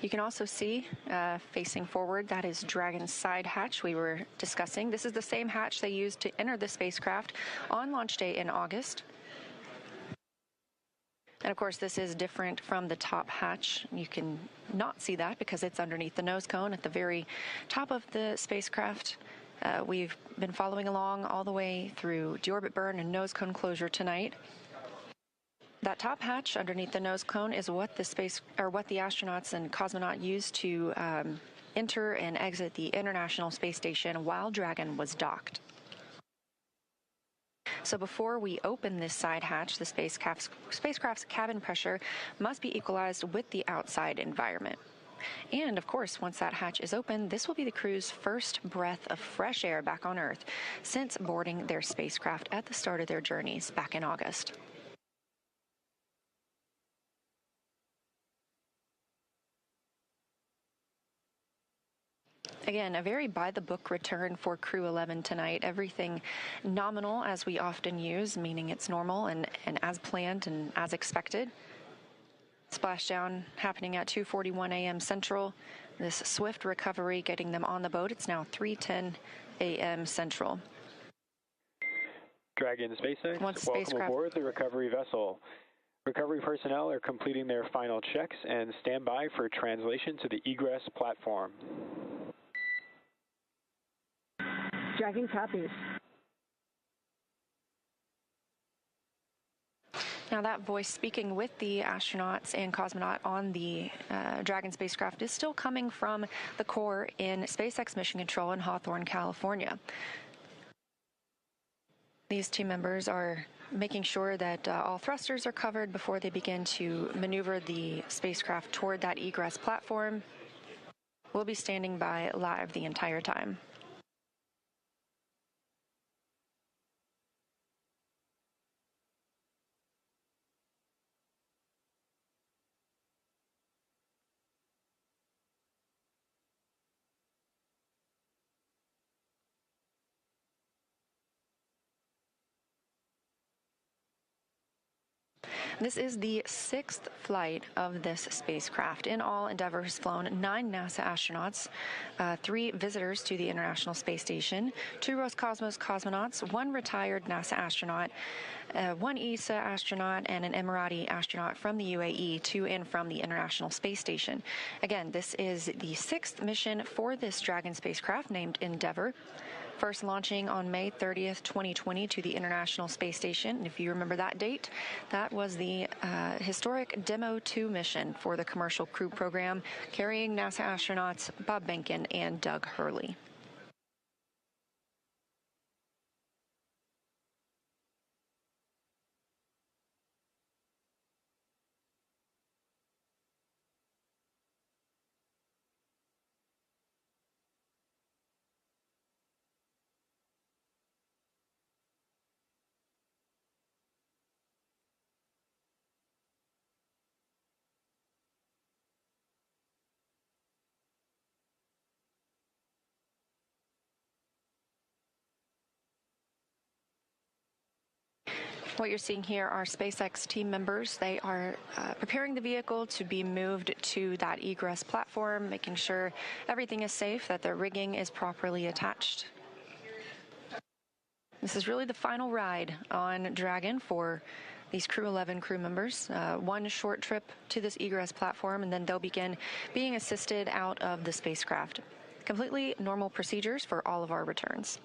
You can also see, facing forward, that is Dragon's side hatch we were discussing. This is the same hatch they used to enter the spacecraft on launch day in August. And of course, this is different from the top hatch. You can not see that because it's underneath the nose cone at the very top of the spacecraft. We've been following along all the way through deorbit burn and nose cone closure tonight. That top hatch underneath the nose cone is what the astronauts and cosmonaut used to enter and exit the International Space Station while Dragon was docked. So before we open this side hatch, the spacecraft's cabin pressure must be equalized with the outside environment. And of course, once that hatch is open, this will be the crew's first breath of fresh air back on Earth since boarding their spacecraft at the start of their journeys back in August. Again, a very by-the-book return for Crew-11 tonight. Everything nominal, as we often use, meaning it's normal and as planned and as expected. Splashdown happening at 2:41 a.m. Central. This swift recovery getting them on the boat. It's now 3:10 a.m. Central. Dragon SpaceX, welcome aboard the recovery vessel. Recovery personnel are completing their final checks and stand by for translation to the egress platform. Dragon copies. Now that voice speaking with the astronauts and cosmonaut on the Dragon spacecraft is still coming from the core in SpaceX Mission Control in Hawthorne, California. These team members are making sure that all thrusters are covered before they begin to maneuver the spacecraft toward that egress platform. We'll be standing by live the entire time. This is the 6th flight of this spacecraft. In all, Endeavour has flown 9 NASA astronauts, 3 visitors to the International Space Station, 2 Roscosmos cosmonauts, 1 retired NASA astronaut, 1 ESA astronaut, and an Emirati astronaut from the UAE to and from the International Space Station. Again, this is the 6th mission for this Dragon spacecraft named Endeavour. First launching on May 30th, 2020 to the International Space Station. And if you remember that date, that was the historic Demo 2 mission for the Commercial Crew program, carrying NASA astronauts Bob Behnken and Doug Hurley. What you're seeing here are SpaceX team members. They are preparing the vehicle to be moved to that egress platform, making sure everything is safe, that the rigging is properly attached. This is really the final ride on Dragon for these Crew-11 crew members. One short trip to this egress platform, and then they'll begin being assisted out of the spacecraft. Completely normal procedures for all of our returns.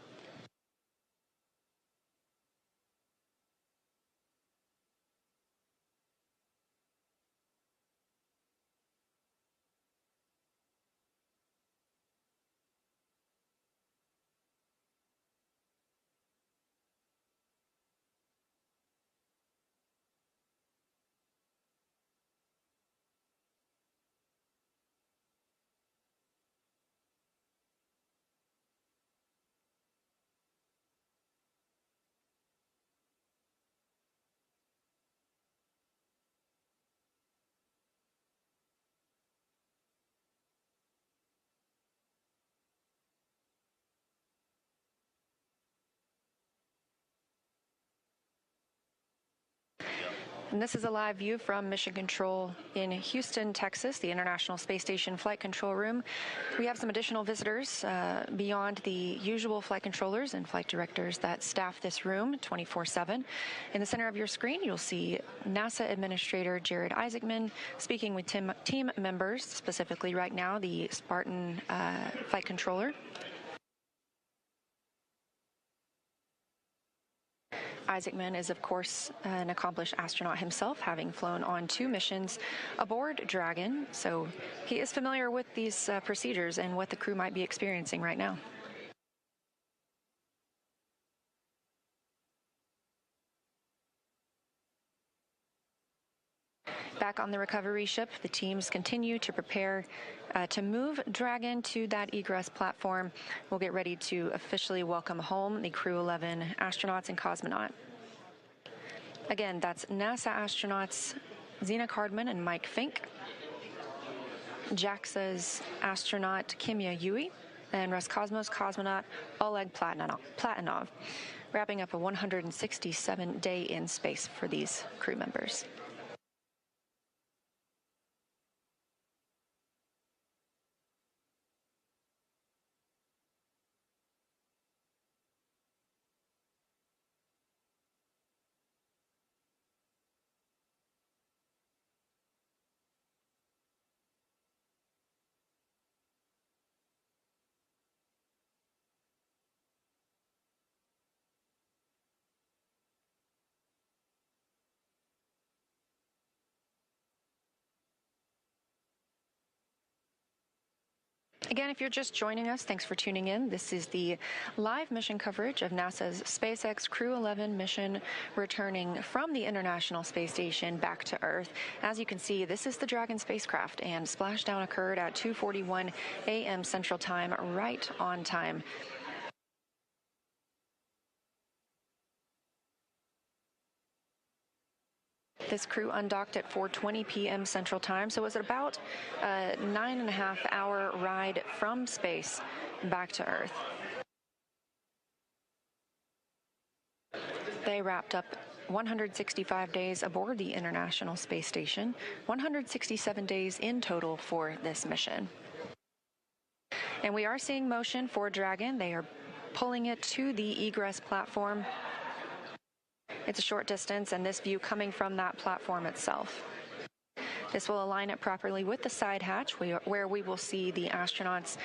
And this is a live view from Mission Control in Houston, Texas, the International Space Station Flight Control Room. We have some additional visitors beyond the usual flight controllers and flight directors that staff this room 24/7. In the center of your screen, you'll see NASA Administrator Jared Isaacman speaking with team members, specifically right now the Spartan flight controller. Isaacman is, of course, an accomplished astronaut himself, having flown on 2 missions aboard Dragon, so he is familiar with these procedures and what the crew might be experiencing right now. Back on the recovery ship, the teams continue to prepare to move Dragon to that egress platform. We'll get ready to officially welcome home the Crew-11 astronauts and cosmonaut. Again, that's NASA astronauts Zena Cardman and Mike Fink, JAXA's astronaut Kimya Yui, and Roscosmos cosmonaut Oleg Platonov, wrapping up a 167-day in space for these crew members. Again, if you're just joining us, thanks for tuning in. This is the live mission coverage of NASA's SpaceX Crew-11 mission returning from the International Space Station back to Earth. As you can see, this is the Dragon spacecraft, and splashdown occurred at 2:41 a.m. Central Time, right on time. This crew undocked at 4:20 p.m. Central Time, so it was about a 9.5-hour ride from space back to Earth. They wrapped up 165 days aboard the International Space Station, 167 days in total for this mission. And we are seeing motion for Dragon. They are pulling it to the egress platform. It's a short distance, and this view coming from that platform itself. This will align it properly with the side hatch, where we will see the astronauts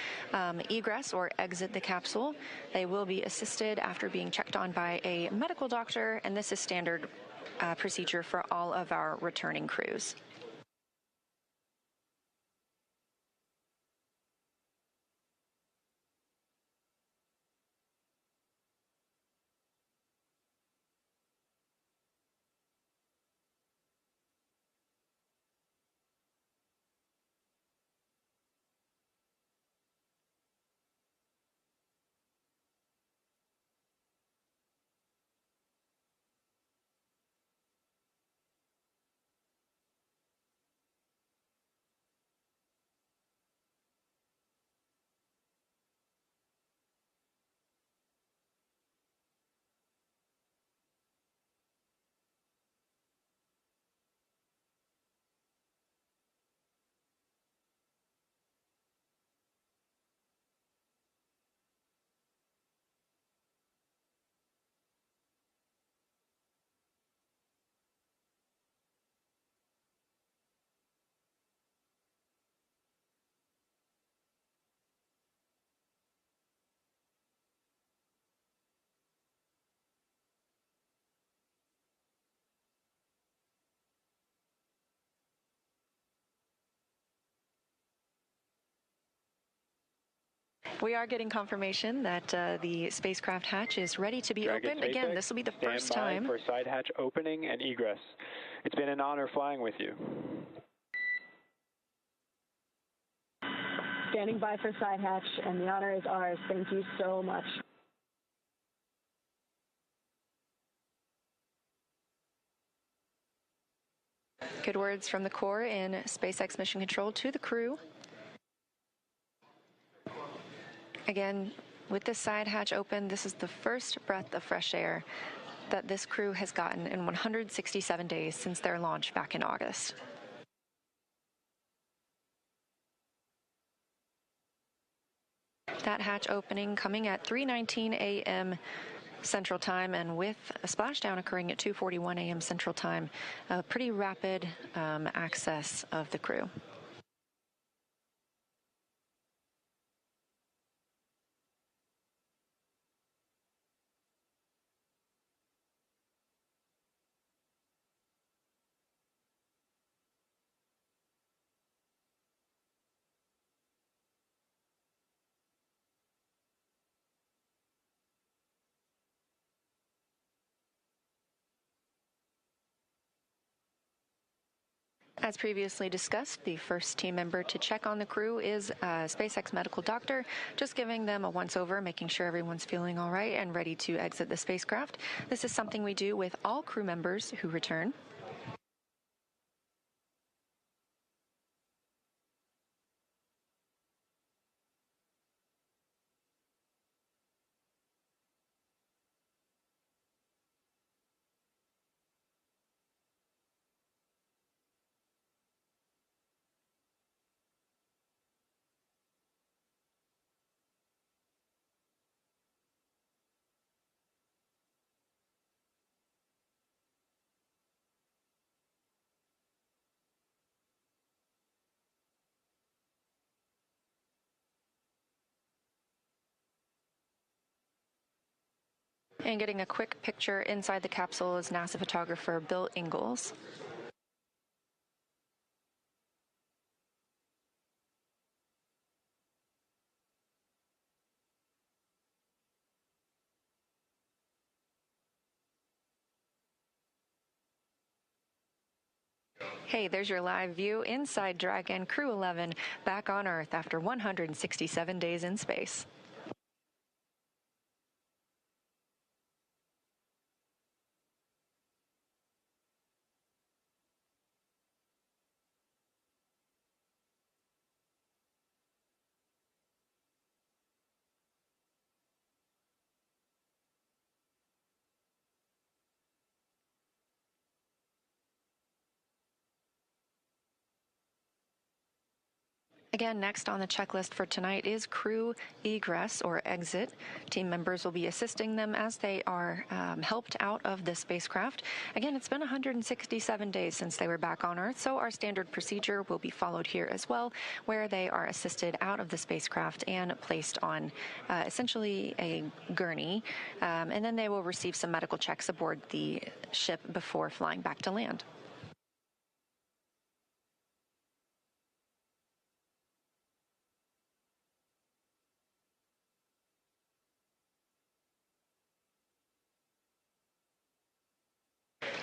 egress or exit the capsule. They will be assisted after being checked on by a medical doctor, and this is standard procedure for all of our returning crews. We are getting confirmation that the spacecraft hatch is ready to be Dragon opened. SpaceX, Again, this will be the first time. for side hatch opening and egress. It's been an honor flying with you. Standing by for side hatch, and the honor is ours. Thank you so much. Good words from the Corps in SpaceX Mission Control to the crew. Again, with this side hatch open, this is the first breath of fresh air that this crew has gotten in 167 days since their launch back in August. That hatch opening coming at 3:19 a.m. Central Time, and with a splashdown occurring at 2:41 a.m. Central Time, a pretty rapid access of the crew. As previously discussed, the first team member to check on the crew is a SpaceX medical doctor, just giving them a once-over, making sure everyone's feeling all right and ready to exit the spacecraft. This is something we do with all crew members who return. And getting a quick picture inside the capsule is NASA photographer Bill Ingalls. Hey, there's your live view inside Dragon Crew-11 back on Earth after 167 days in space. Again, next on the checklist for tonight is crew egress or exit. Team members will be assisting them as they are helped out of the spacecraft. Again, it's been 167 days since they were back on Earth, so our standard procedure will be followed here as well, where they are assisted out of the spacecraft and placed on essentially a gurney, and then they will receive some medical checks aboard the ship before flying back to land.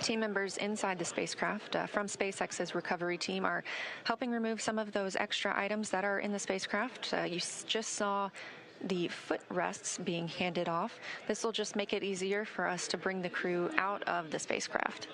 Team members inside the spacecraft from SpaceX's recovery team are helping remove some of those extra items that are in the spacecraft. You just saw the footrests being handed off. This will just make it easier for us to bring the crew out of the spacecraft.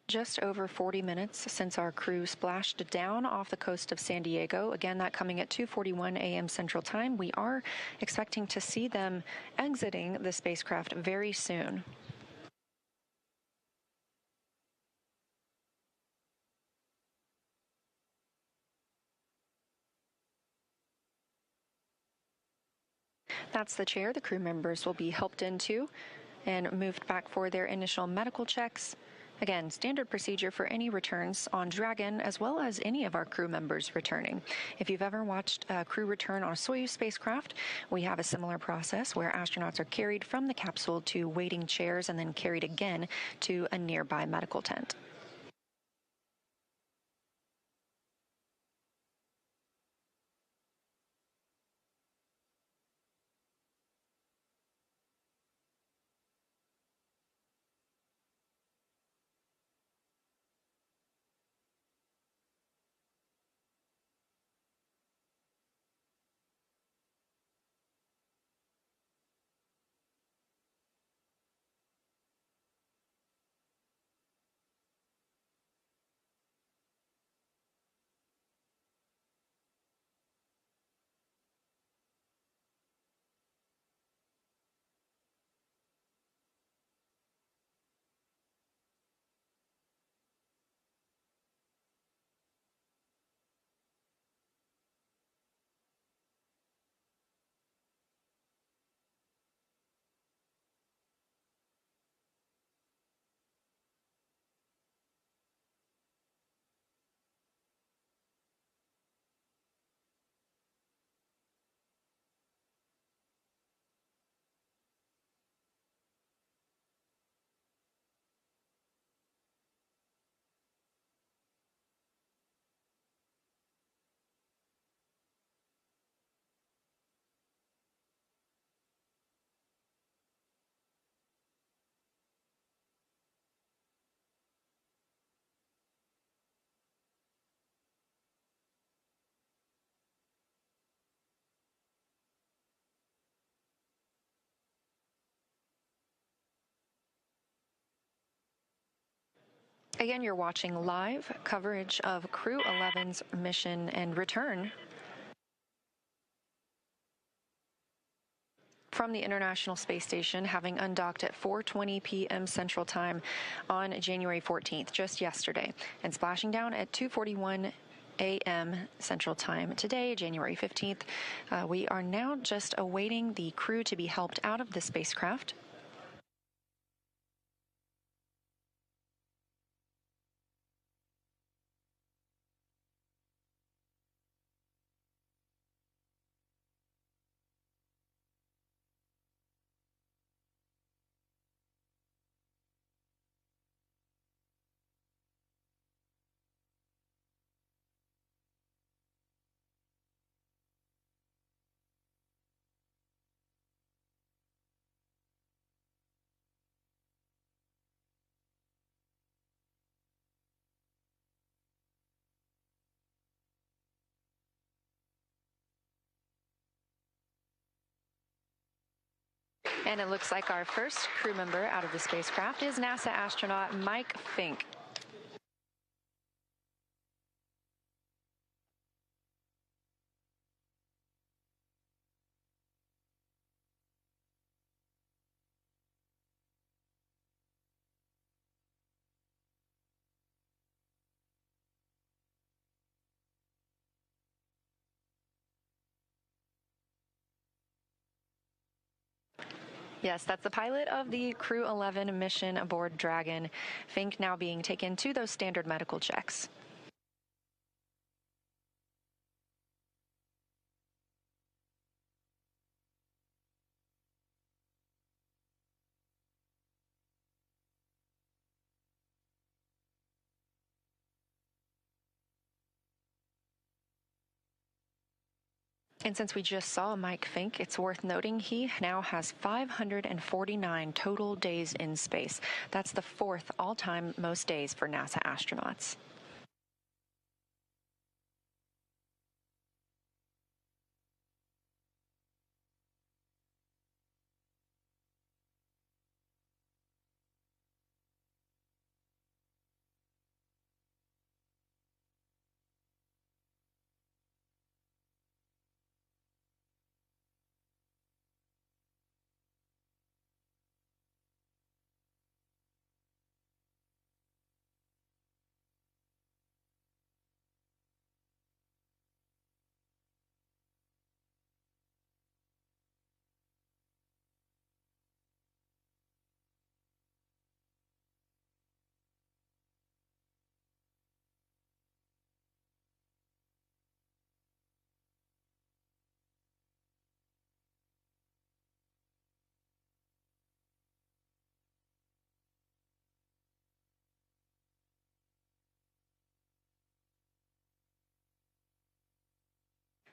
Just over 40 minutes since our crew splashed down off the coast of San Diego. Again, that coming at 2:41 a.m. Central Time. We are expecting to see them exiting the spacecraft very soon. That's the chair the crew members will be helped into and moved back for their initial medical checks. Again, standard procedure for any returns on Dragon, as well as any of our crew members returning. If you've ever watched a crew return on a Soyuz spacecraft, we have a similar process where astronauts are carried from the capsule to waiting chairs and then carried again to a nearby medical tent. Again, you're watching live coverage of Crew-11's mission and return from the International Space Station, having undocked at 4:20 p.m. Central Time on January 14th, just yesterday, and splashing down at 2:41 a.m. Central Time today, January 15th. We are now just awaiting the crew to be helped out of the spacecraft. And it looks like our first crew member out of the spacecraft is NASA astronaut Mike Fink. Yes, that's the pilot of the Crew-11 mission aboard Dragon. Fink now being taken to those standard medical checks. And since we just saw Mike Fink, it's worth noting he now has 549 total days in space. That's the fourth all-time most days for NASA astronauts.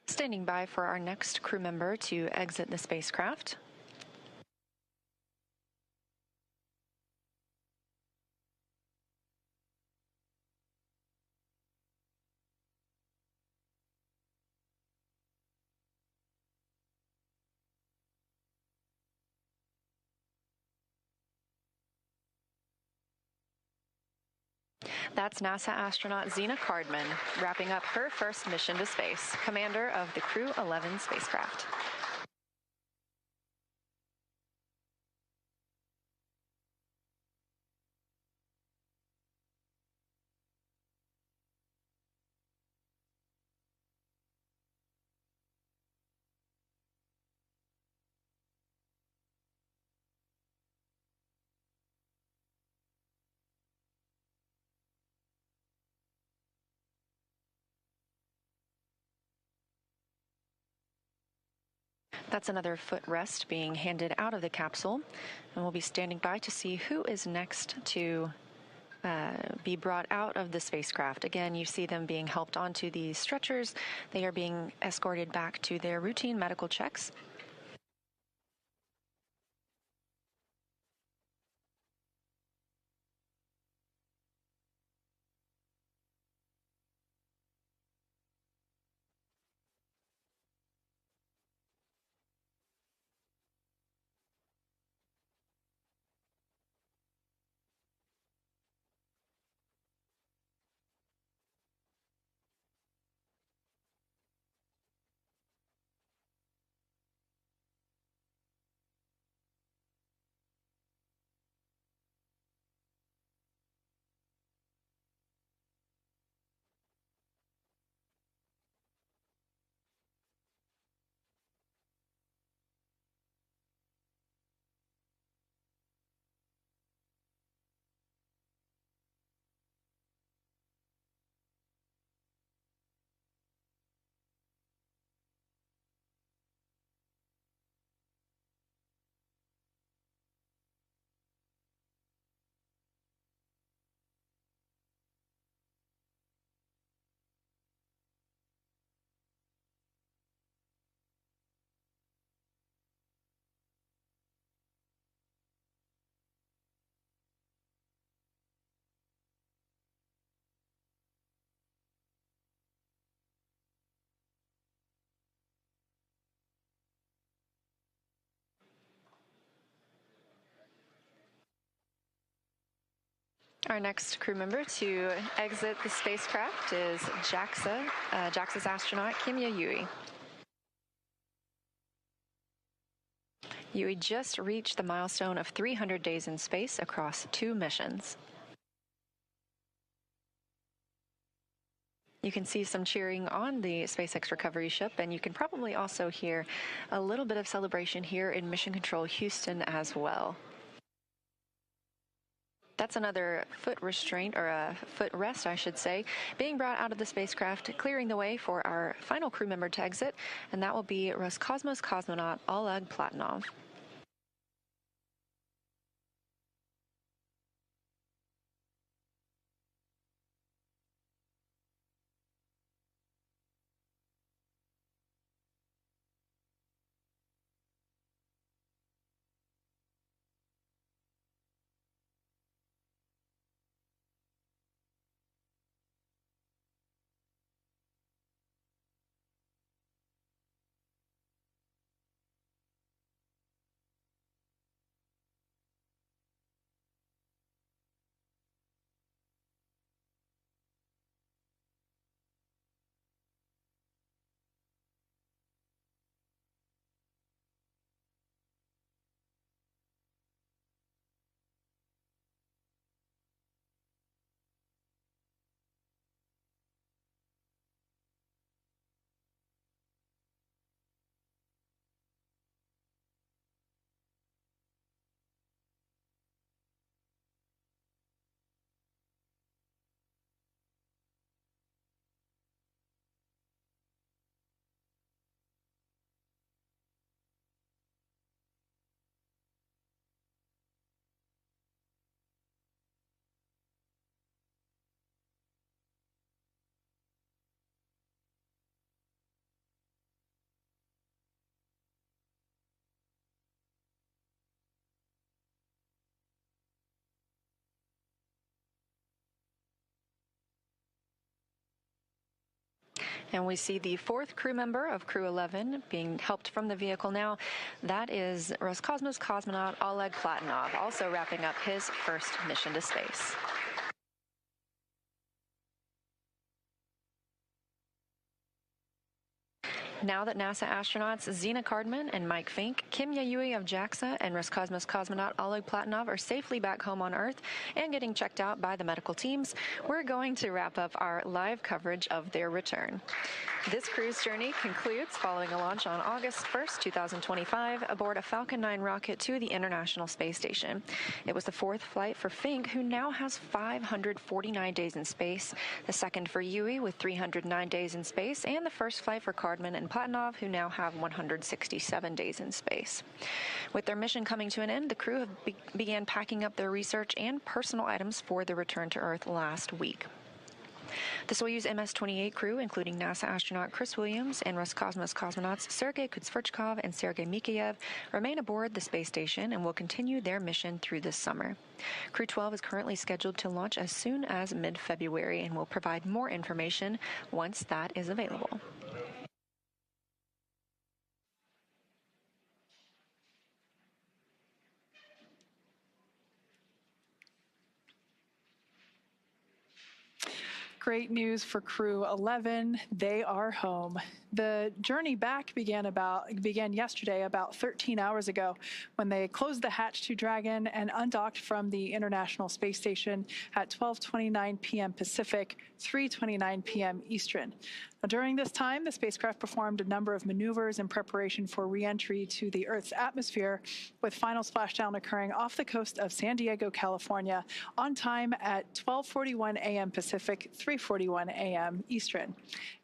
Standing by for our next crew member to exit the spacecraft. That's NASA astronaut Zena Cardman, wrapping up her first mission to space, commander of the Crew-11 spacecraft. That's another footrest being handed out of the capsule, and we'll be standing by to see who is next to be brought out of the spacecraft. Again, you see them being helped onto these stretchers. They are being escorted back to their routine medical checks. Our next crew member to exit the spacecraft is JAXA's astronaut Kimya Yui. Yui just reached the milestone of 300 days in space across 2 missions. You can see some cheering on the SpaceX recovery ship, and you can probably also hear a little bit of celebration here in Mission Control Houston as well. That's another foot restraint, or a foot rest, I should say, being brought out of the spacecraft, clearing the way for our final crew member to exit, and that will be Roscosmos cosmonaut Oleg Platonov. And we see the 4th crew member of Crew-11 being helped from the vehicle now. That is Roscosmos cosmonaut Oleg Platonov, also wrapping up his first mission to space. Now that NASA astronauts Zena Cardman and Mike Fink, Kimya Yui of JAXA, and Roscosmos cosmonaut Oleg Platonov are safely back home on Earth and getting checked out by the medical teams, we're going to wrap up our live coverage of their return. This crew's journey concludes following a launch on August 1st, 2025, aboard a Falcon 9 rocket to the International Space Station. It was the 4th flight for Fink, who now has 549 days in space, the 2nd for Yui with 309 days in space, and the 1st flight for Cardman and Platonov, who now have 167 days in space. With their mission coming to an end, the crew began packing up their research and personal items for the return to Earth last week. The Soyuz MS-28 crew, including NASA astronaut Chris Williams and Roscosmos cosmonauts Sergei Kutsverchkov and Sergei Mikheyev, remain aboard the space station and will continue their mission through this summer. Crew-12 is currently scheduled to launch as soon as mid-February and will provide more information once that is available. Great news for Crew-11. They are home. The journey back began yesterday, about 13 hours ago, when they closed the hatch to Dragon and undocked from the International Space Station at 12:29 p.m. Pacific, 3:29 p.m. Eastern. Now, during this time, the spacecraft performed a number of maneuvers in preparation for re-entry to the Earth's atmosphere, with final splashdown occurring off the coast of San Diego, California, on time at 12:41 a.m. Pacific, 3:41 a.m. Eastern.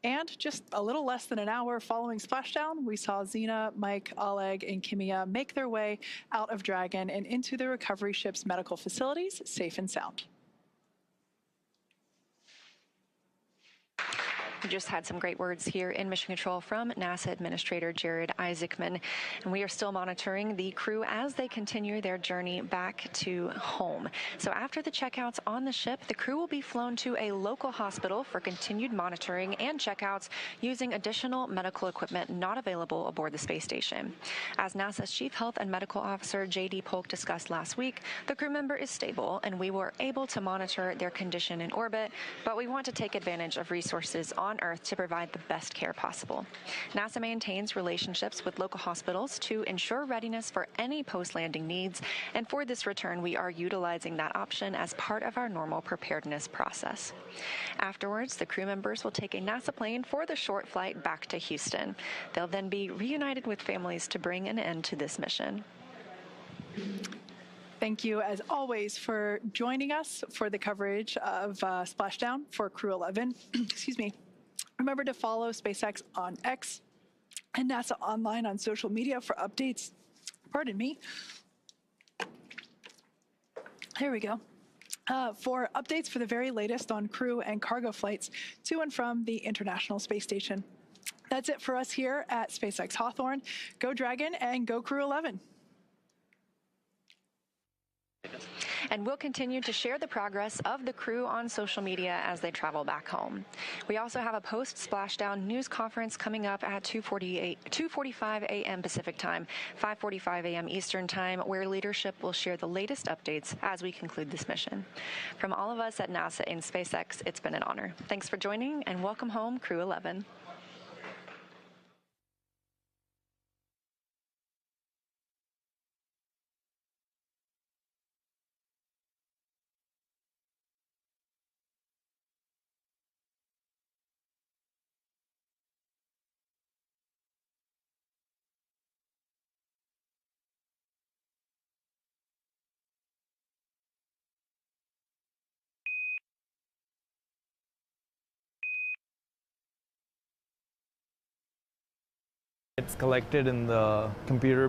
And just a little less than an hour following splashdown, we saw Zena, Mike, Oleg, and Kimya make their way out of Dragon and into the recovery ship's medical facilities, safe and sound. We just had some great words here in Mission Control from NASA Administrator Jared Isaacman, and we are still monitoring the crew as they continue their journey back to home. So after the checkouts on the ship, the crew will be flown to a local hospital for continued monitoring and checkouts using additional medical equipment not available aboard the space station. As NASA's Chief Health and Medical Officer J.D. Polk discussed last week, the crew member is stable and we were able to monitor their condition in orbit, but we want to take advantage of resources on Earth to provide the best care possible. NASA maintains relationships with local hospitals to ensure readiness for any post-landing needs, and for this return, we are utilizing that option as part of our normal preparedness process. Afterwards, the crew members will take a NASA plane for the short flight back to Houston. They'll then be reunited with families to bring an end to this mission. Thank you, as always, for joining us for the coverage of Splashdown for Crew-11. Excuse me. Remember to follow SpaceX on X and NASA Online on social media for updates. Pardon me. Here we go. For updates for the very latest on crew and cargo flights to and from the International Space Station. That's it for us here at SpaceX Hawthorne. Go Dragon and go Crew-11. And we'll continue to share the progress of the crew on social media as they travel back home. We also have a post-Splashdown news conference coming up at 2:45 a.m. Pacific Time, 5:45 a.m. Eastern Time, where leadership will share the latest updates as we conclude this mission. From all of us at NASA and SpaceX, it's been an honor. Thanks for joining, and welcome home, Crew-11. It's collected in the computer